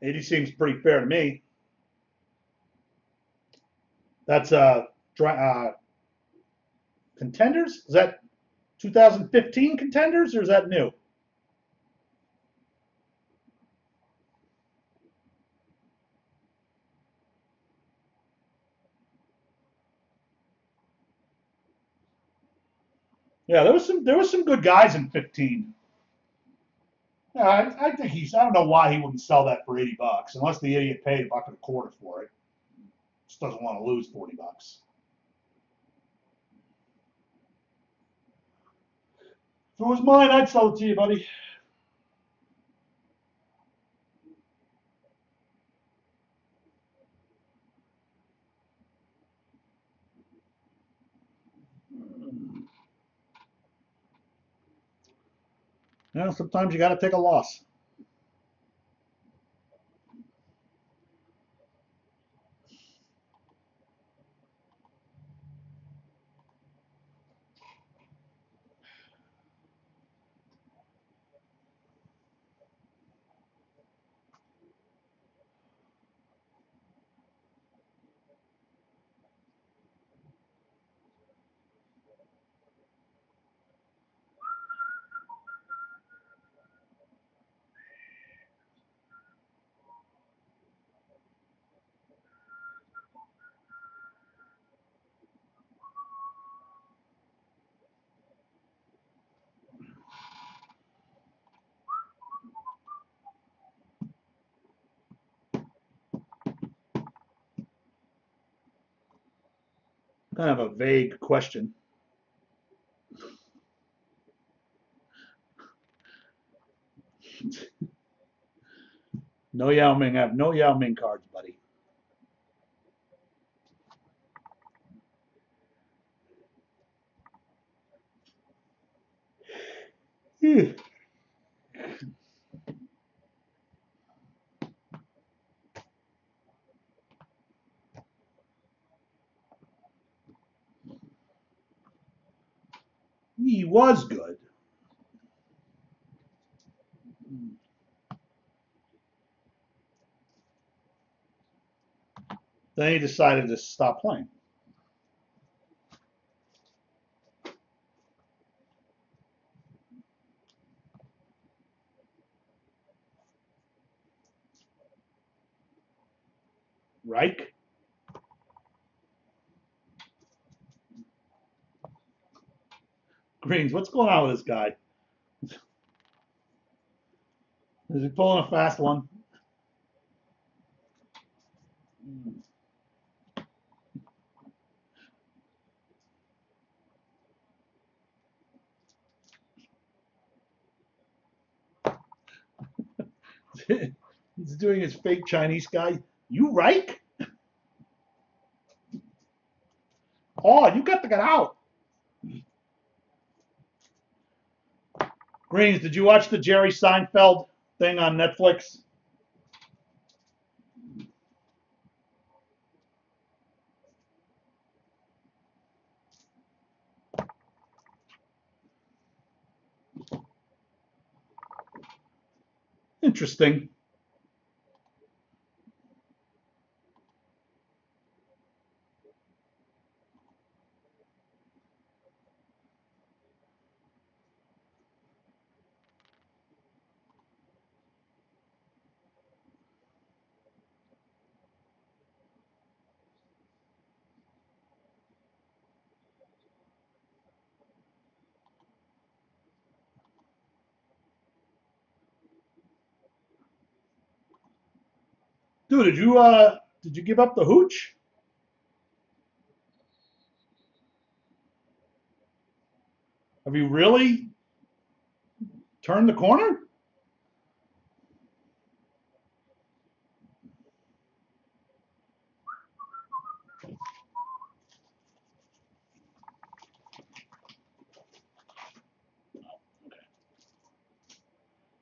$80 seems pretty fair to me. That's Contenders? Is that 2015 Contenders or is that new? Yeah, there was some good guys in 15. Yeah, I think I don't know why he wouldn't sell that for $80 unless the idiot paid $1.25 for it. Just doesn't want to lose $40. If it was mine, I'd sell it to you, buddy. Yeah, sometimes you got to take a loss. Kind of a vague question. No Yao Ming. I have no Yao Ming cards, buddy. He was good. Then he decided to stop playing. Reich? Greens, what's going on with this guy? Is he pulling a fast one? He's doing his fake Chinese guy. You Reich? Oh, you got to get out. Greens, did you watch the Jerry Seinfeld thing on Netflix? Interesting. Dude, did you give up the hooch? Have you really turned the corner?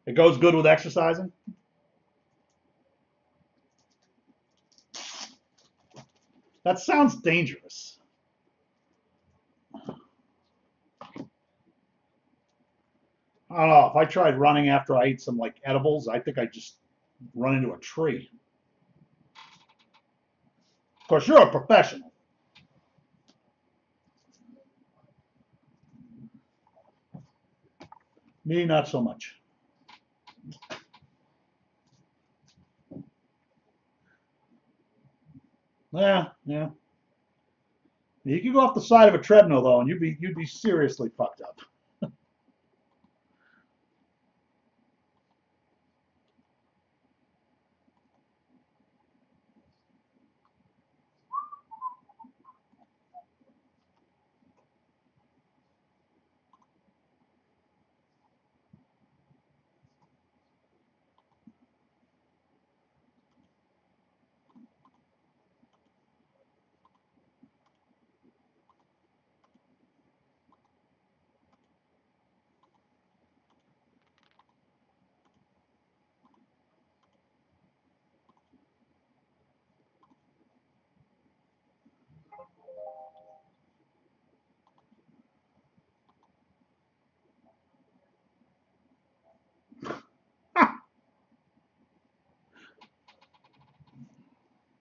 It goes good with exercising? That sounds dangerous. I don't know. If I tried running after I ate some like edibles, I think I'd just run into a tree. Of course, you're a professional. Me, not so much. Yeah, yeah. You could go off the side of a treadmill though, and you'd be seriously fucked up.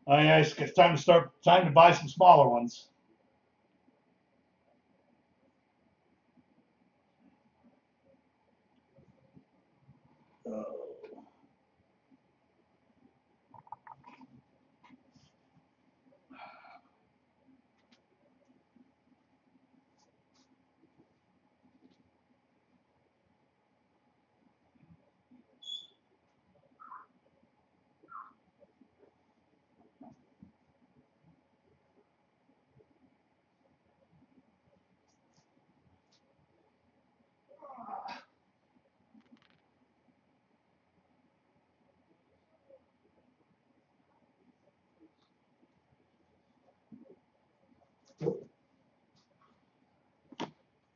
Oh yeah, it's time to buy some smaller ones.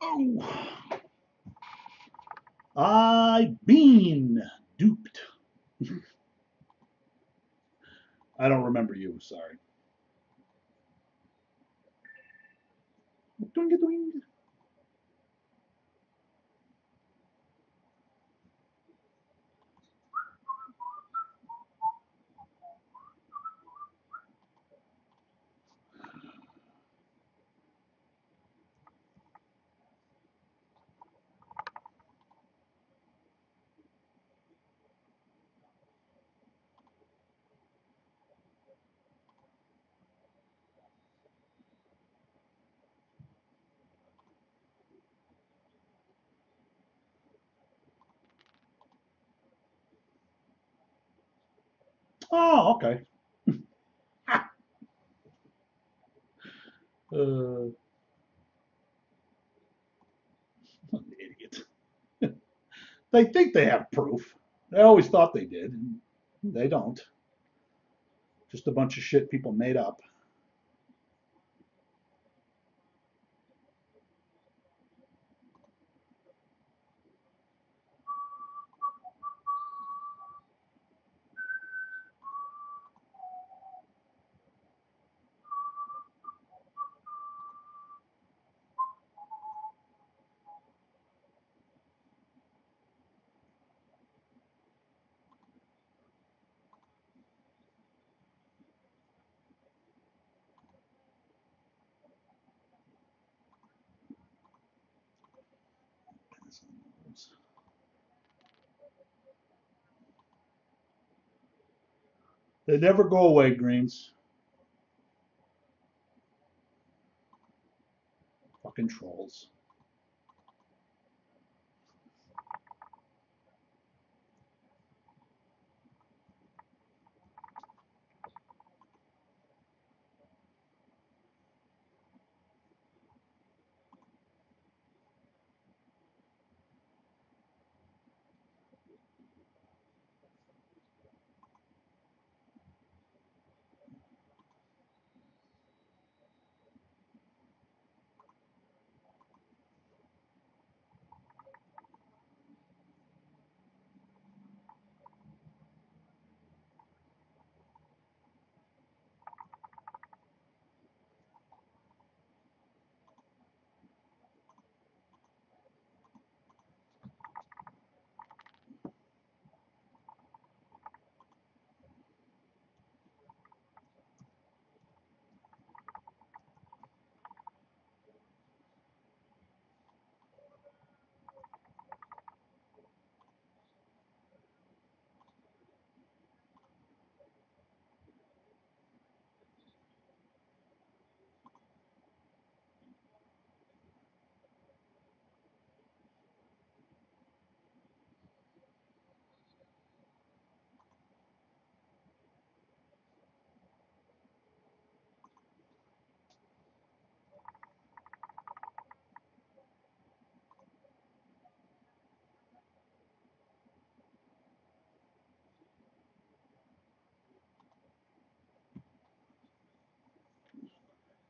Oh, I've been duped. I don't remember you. Sorry. Doing it, doing it. Oh, okay. Uh, idiot. They think they have proof. They always thought they did. They don't. Just a bunch of shit people made up. They never go away, Greens. Fucking trolls.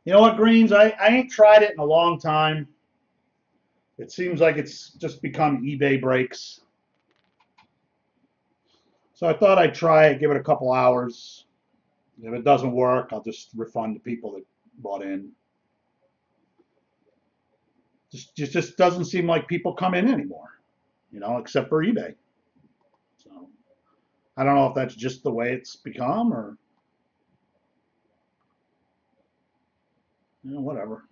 You know what, Greens? I ain't tried it in a long time. It seems like it's just become eBay breaks. So I thought I'd try it, give it a couple hours. If it doesn't work, I'll just refund the people that bought in. Just doesn't seem like people come in anymore, except for eBay. So I don't know if that's just the way it's become or whatever.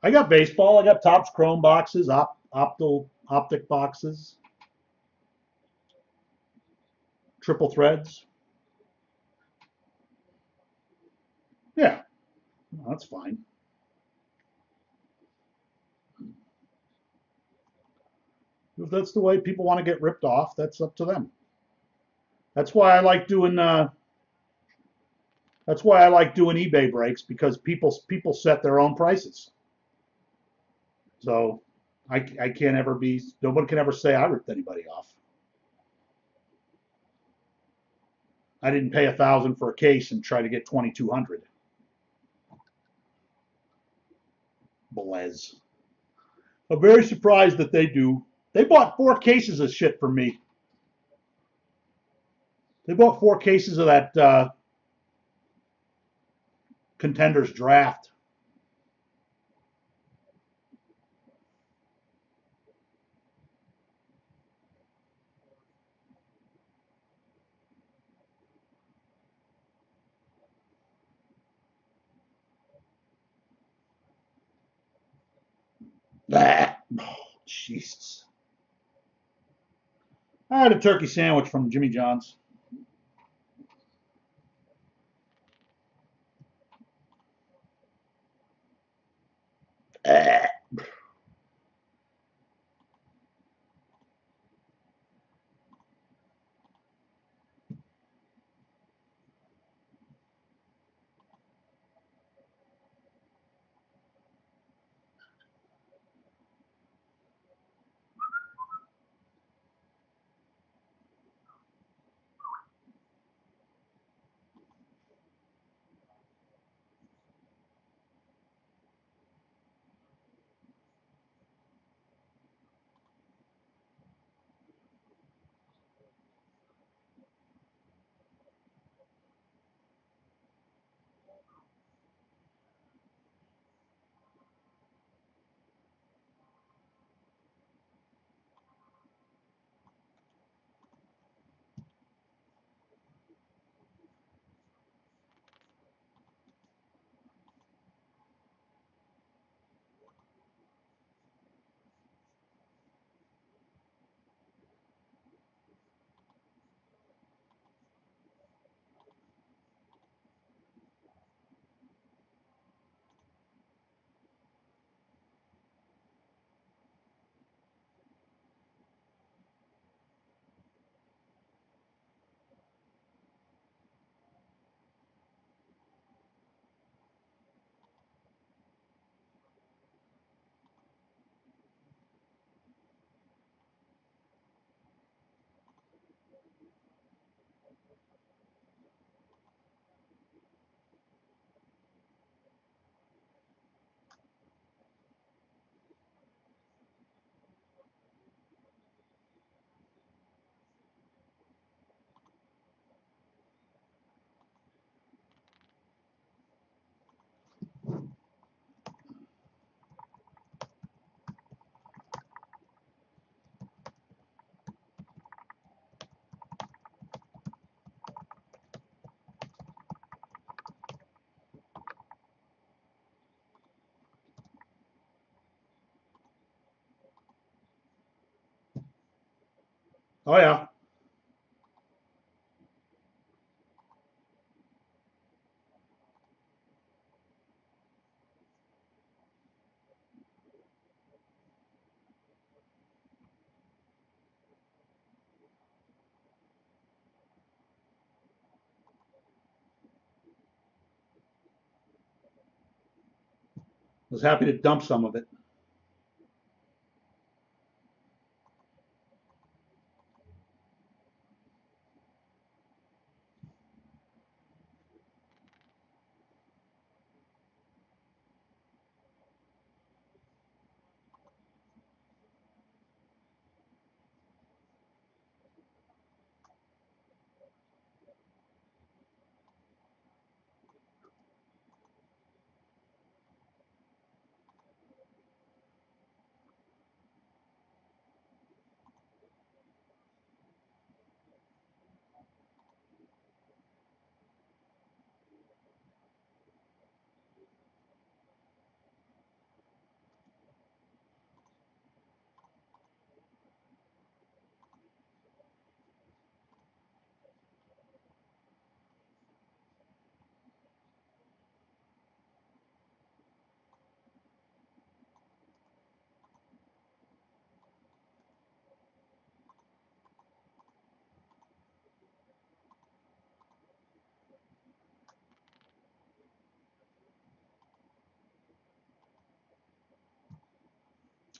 I got baseball. I got Topps Chrome boxes, optic boxes, triple threads. Yeah, that's fine. If that's the way people want to get ripped off, that's up to them. That's why I like doing. That's why I like doing eBay breaks because people set their own prices. So I can't ever be. Nobody can ever say I ripped anybody off. I didn't pay 1,000 for a case and try to get 2,200. Belez. I'm very surprised that they do. They bought 4 cases of shit from me. They bought 4 cases of that Contenders Draft. Oh, Jesus. I had a turkey sandwich from Jimmy John's. Oh yeah. Was happy to dump some of it.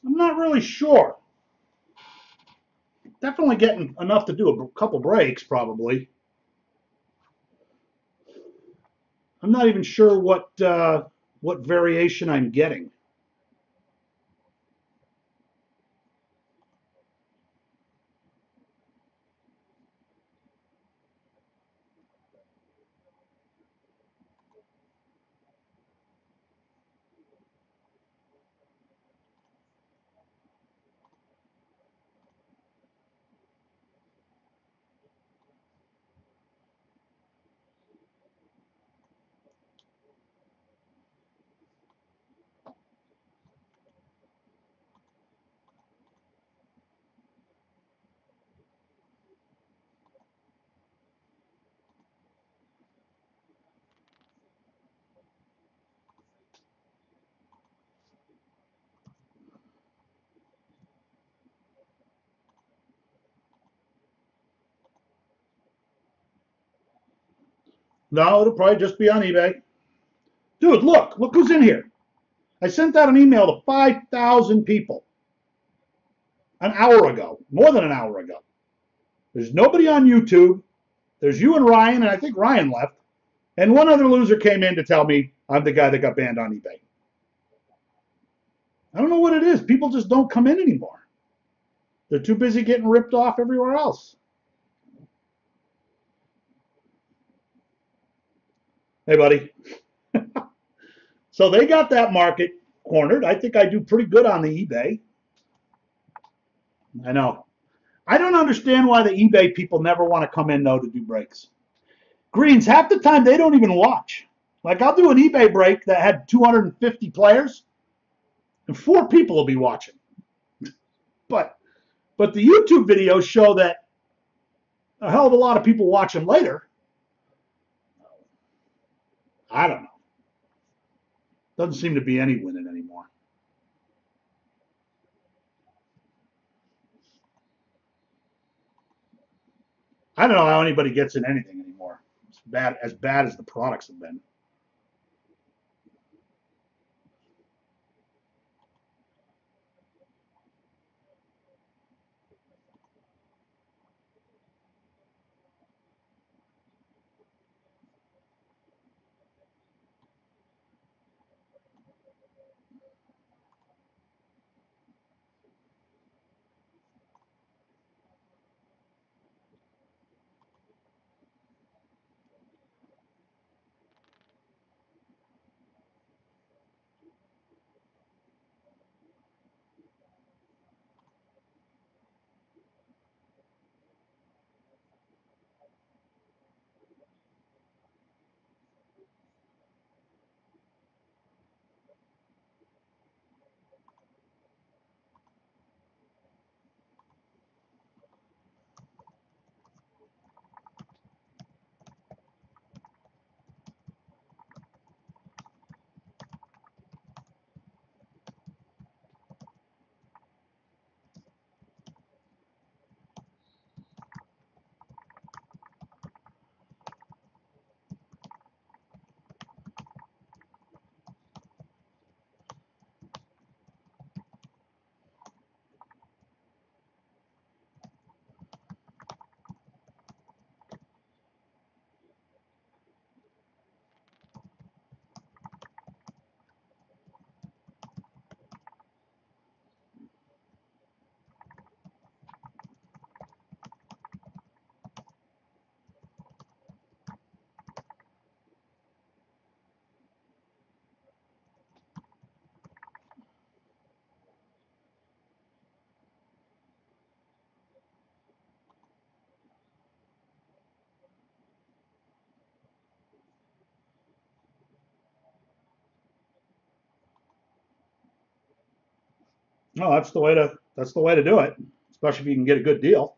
I'm not really sure. Definitely getting enough to do a couple breaks, probably. I'm not even sure what variation I'm getting. No, it'll probably just be on eBay. Dude, look who's in here. I sent out an email to 5,000 people an hour ago, more than an hour ago. There's nobody on YouTube. There's you and Ryan, and I think Ryan left. And one other loser came in to tell me I'm the guy that got banned on eBay. I don't know what it is. People just don't come in anymore. They're too busy getting ripped off everywhere else. Hey, buddy. So they got that market cornered. I think I do pretty good on the eBay. I know. I don't understand why the eBay people never want to come in, though, to do breaks. Greens, half the time they don't even watch. Like, I'll do an eBay break that had 250 players, and 4 people will be watching. But the YouTube videos show that a hell of a lot of people watch them later. I don't know. Doesn't seem to be any winning anymore. I don't know how anybody gets in anything anymore. It's bad as the products have been. No, that's the way to do it, especially if you can get a good deal.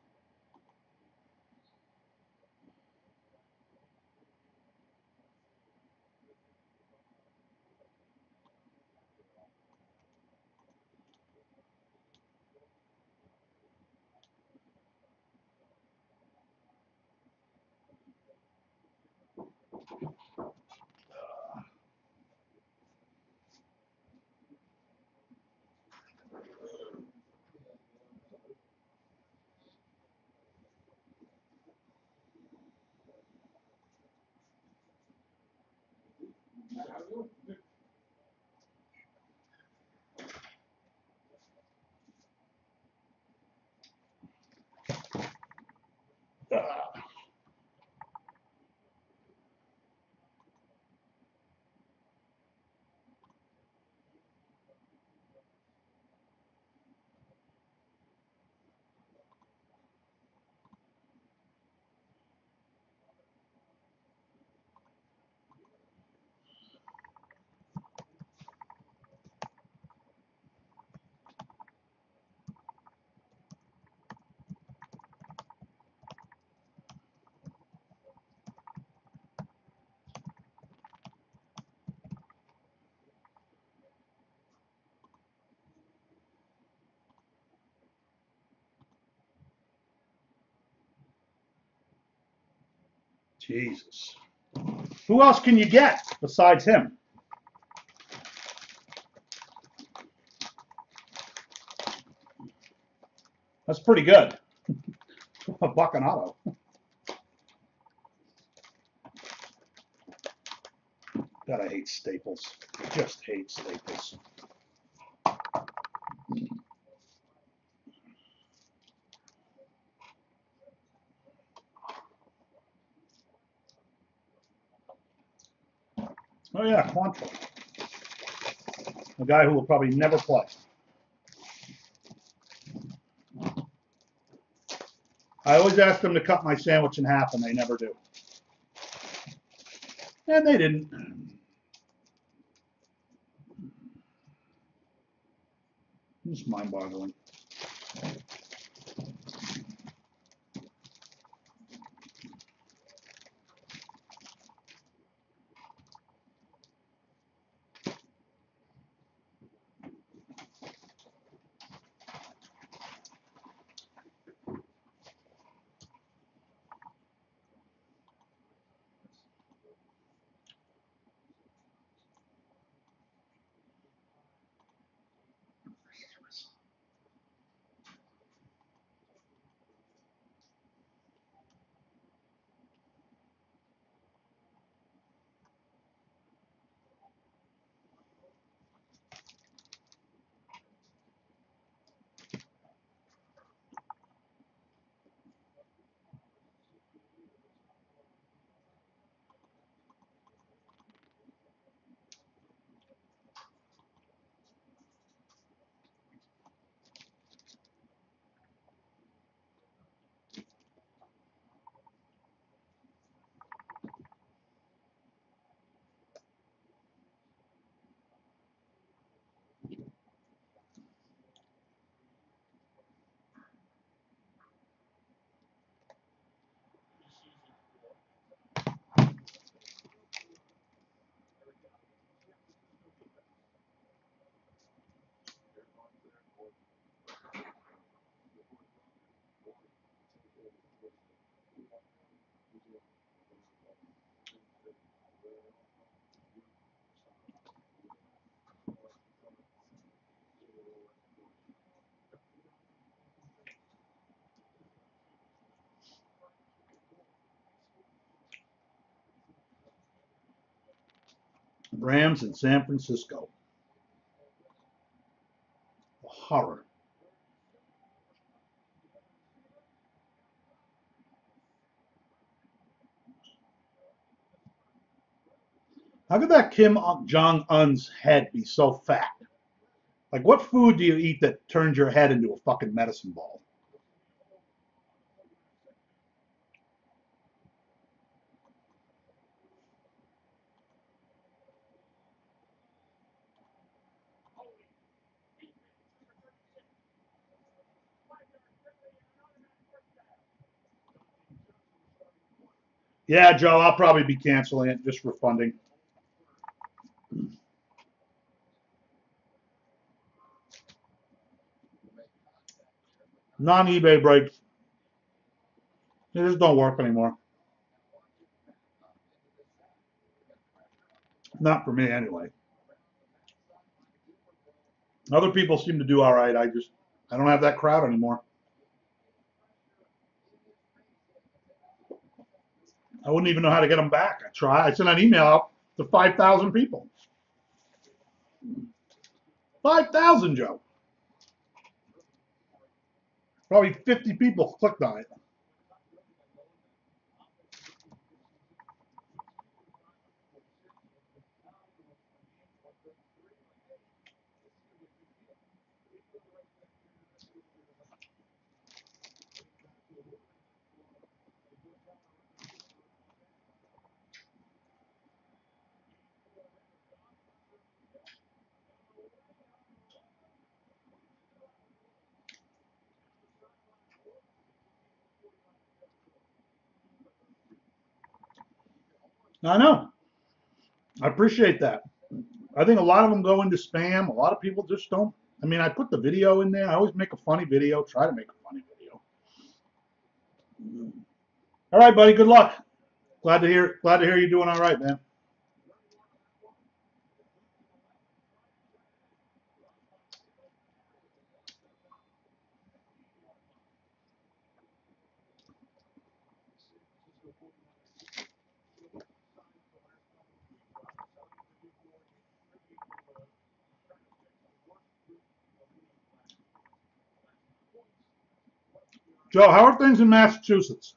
Jesus. Who else can you get besides him? That's pretty good. A buck an auto. God, I hate Staples. I just hate Staples. Oh yeah, Quantrill. A guy who will probably never play. I always ask them to cut my sandwich in half, and they never do. And they didn't. It's mind-boggling. Rams in San Francisco. Horror. How could that Kim Jong-un's head be so fat? Like, what food do you eat that turns your head into a fucking medicine ball? Yeah, Joe, I'll probably be canceling it, just refunding. Non-eBay breaks. They just don't work anymore. Not for me, anyway. Other people seem to do all right. I don't have that crowd anymore. I wouldn't even know how to get them back. I sent an email out to 5,000 people. 5,000, Joe. Probably 50 people clicked on it. I know. I appreciate that. I think a lot of them go into spam. A lot of people just don't. I mean, I put the video in there. I always make a funny video. Try to make a funny video. All right, buddy. Good luck. Glad to hear. Glad to hear you're doing all right, man. Joe, how are things in Massachusetts?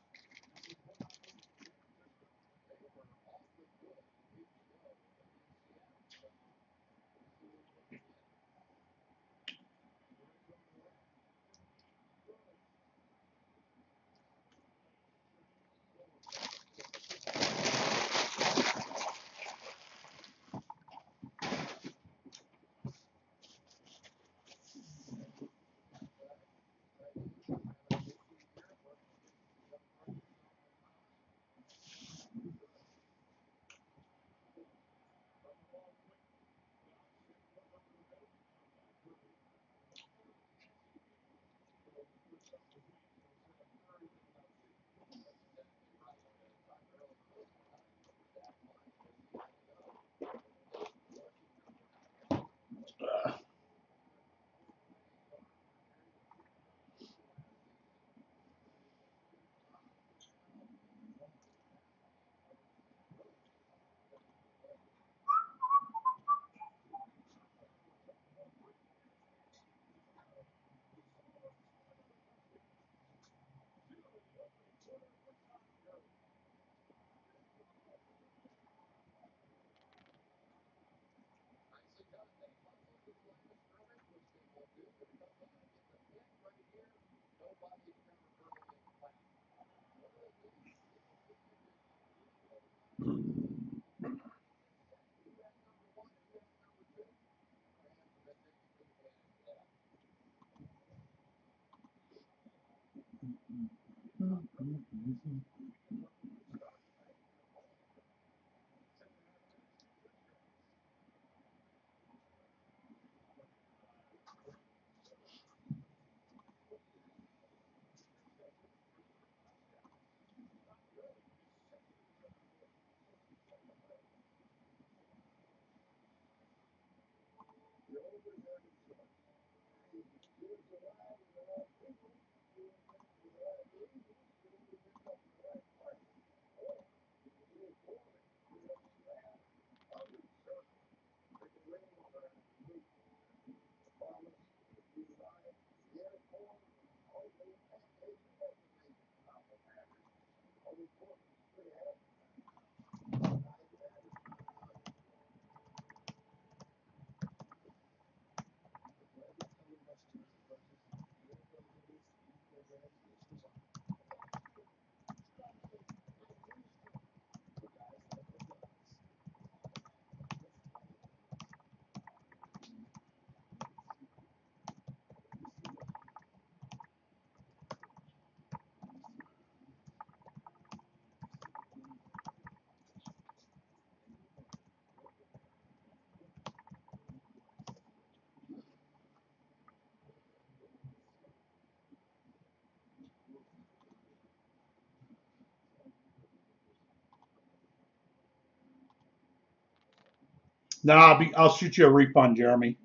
No, I'll shoot you a refund, Jeremy.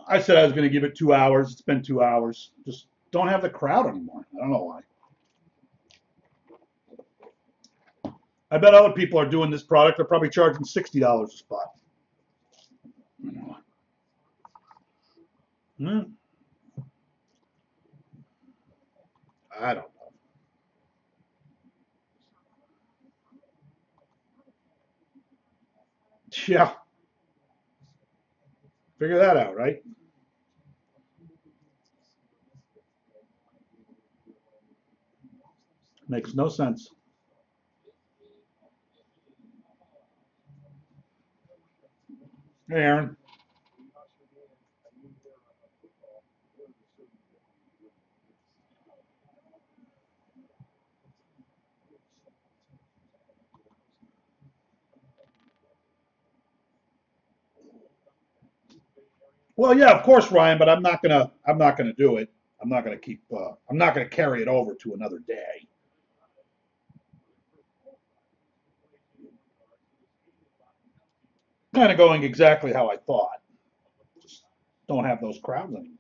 I said I was going to give it 2 hours. It's been 2 hours. Just don't have the crowd anymore. I don't know why. I bet other people are doing this product. They're probably charging $60 a spot. Hmm. I don't know. Yeah, figure that out, right? Makes no sense. Hey, Aaron. Well, yeah, of course, Ryan, but I'm not gonna do it. I'm not gonna keep. I'm not gonna carry it over to another day. Kind of going exactly how I thought. Just don't have those crowds anymore.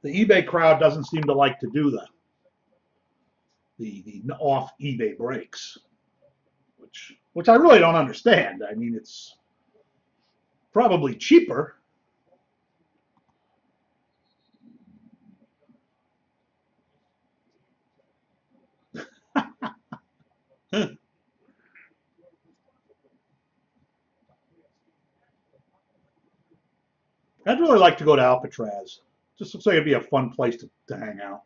The eBay crowd doesn't seem to like to do the off eBay breaks, which I really don't understand. I mean, it's probably cheaper. I'd really like to go to Alcatraz. Just looks like it'd be a fun place to hang out.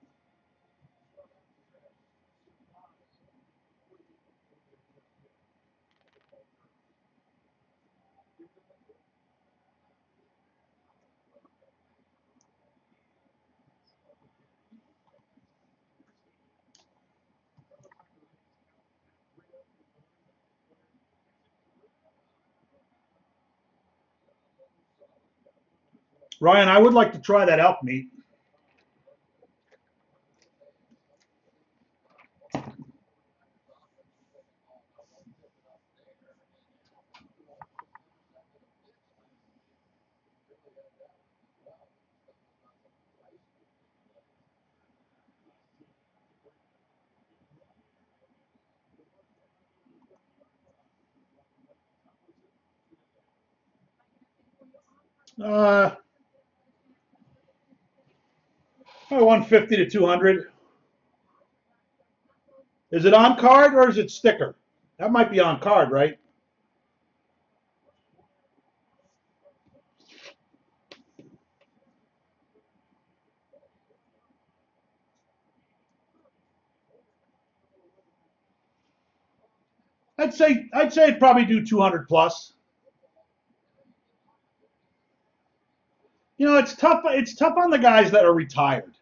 Ryan, I would like to try that elk meat. Uh, 150 to 200. Is it on card or is it sticker? That might be on card, right? I'd say it'd probably do 200 plus. You know, it's tough. It's tough on the guys that are retired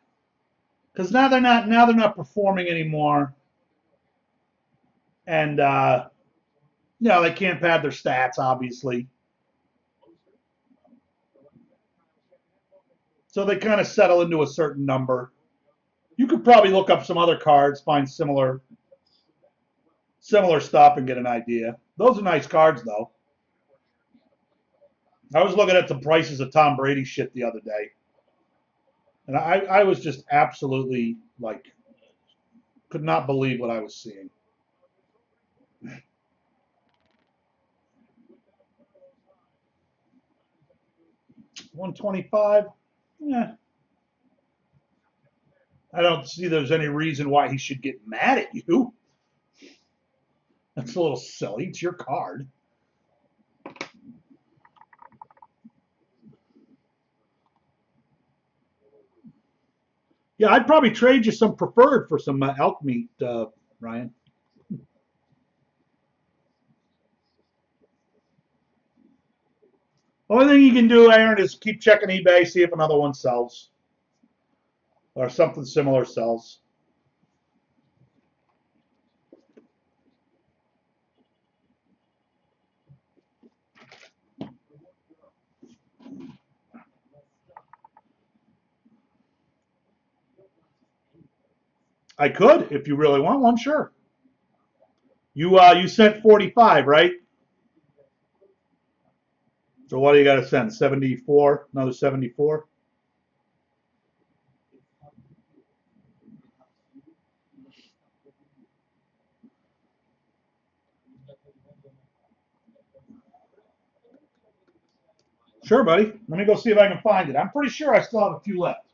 because now they're not performing anymore, and they can't pad their stats obviously, so they kind of settle into a certain number. You could probably look up some other cards, find similar stuff, and get an idea. Those are nice cards though. I was looking at the prices of Tom Brady shit the other day, and I was just absolutely like could not believe what I was seeing. 125. Yeah, I don't see there's any reason why he should get mad at you. That's a little silly. It's your card. Yeah, I'd probably trade you some preferred for some elk meat, Ryan. Only thing you can do, Aaron, is keep checking eBay, see if another one sells or something similar sells. I could, if you really want one, sure. You sent 45, right? So what do you got to send? 74, another 74. Sure, buddy. Let me go see if I can find it. I'm pretty sure I still have a few left.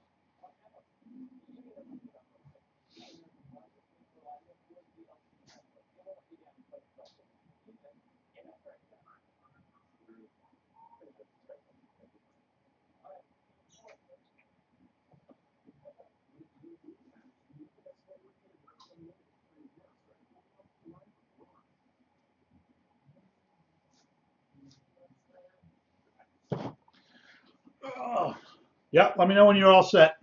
Oh. Yep, let me know when you're all set.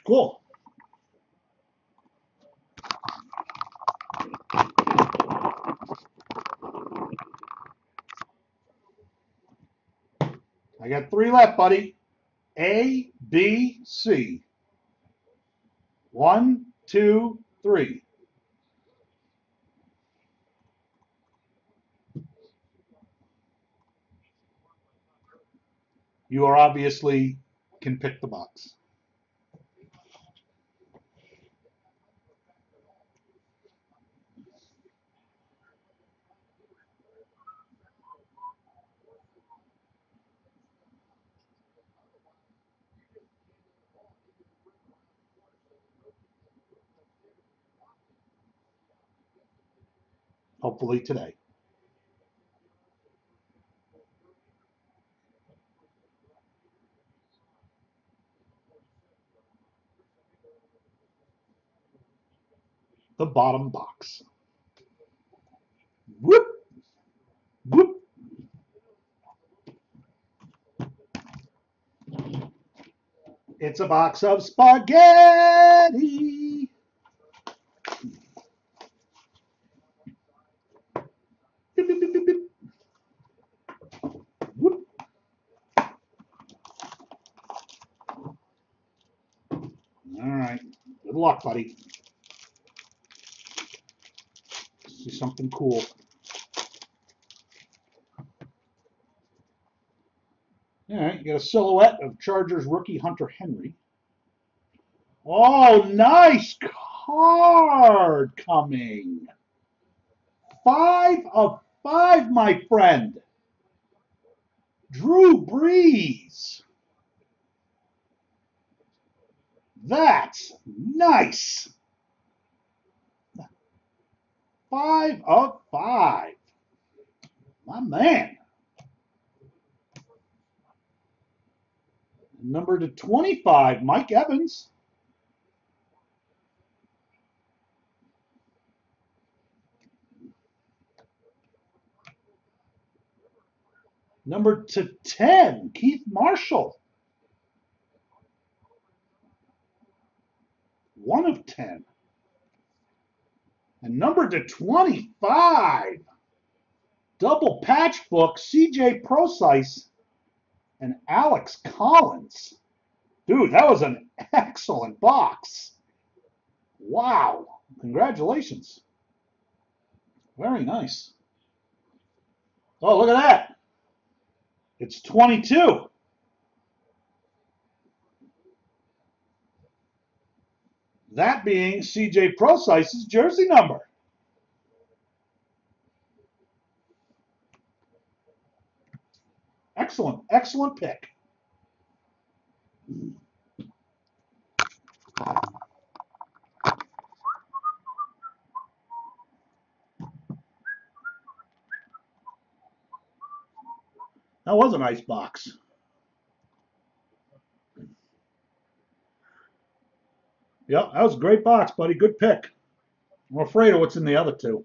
Cool. I got 3 left, buddy. A, B, C. 1, 2, 3. You are obviously can pick the box. Hopefully today. The bottom box. Whoop, whoop. It's a box of spaghetti. Beep, beep, beep, beep, beep. Whoop. All right. Good luck, buddy. See something cool. All right, you got a silhouette of Chargers rookie Hunter Henry. Oh, nice card coming. 5 of 5, my friend. Drew Brees. That's nice. 5 of 5. My man. Number to 25, Mike Evans. Number to 10, Keith Marshall. 1 of 10. And number to 25, double patch book, CJ Prosise and Alex Collins. Dude, that was an excellent box. Wow. Congratulations. Very nice. Oh, look at that. It's 22. That being CJ Prosise's jersey number. Excellent, excellent pick. That was a nice box. Yep, that was a great box, buddy. Good pick. I'm afraid of what's in the other 2.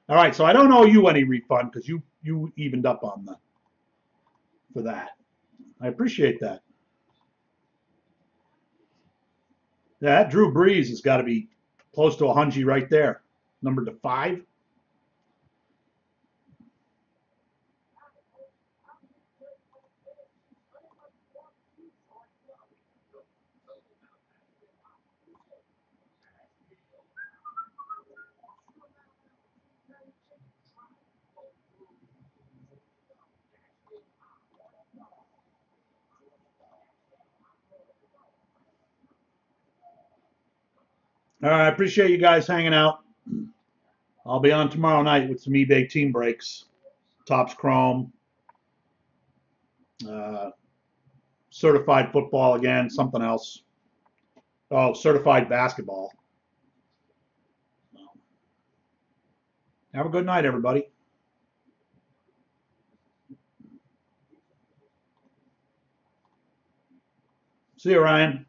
All right, so I don't owe you any refund because you evened up on the for that. I appreciate that. Yeah, that Drew Brees has got to be close to a hungy right there. Number to 5. All right, I appreciate you guys hanging out. I'll be on tomorrow night with some eBay team breaks, Topps Chrome, certified football again, something else. Oh, certified basketball. Have a good night, everybody. See you, Ryan.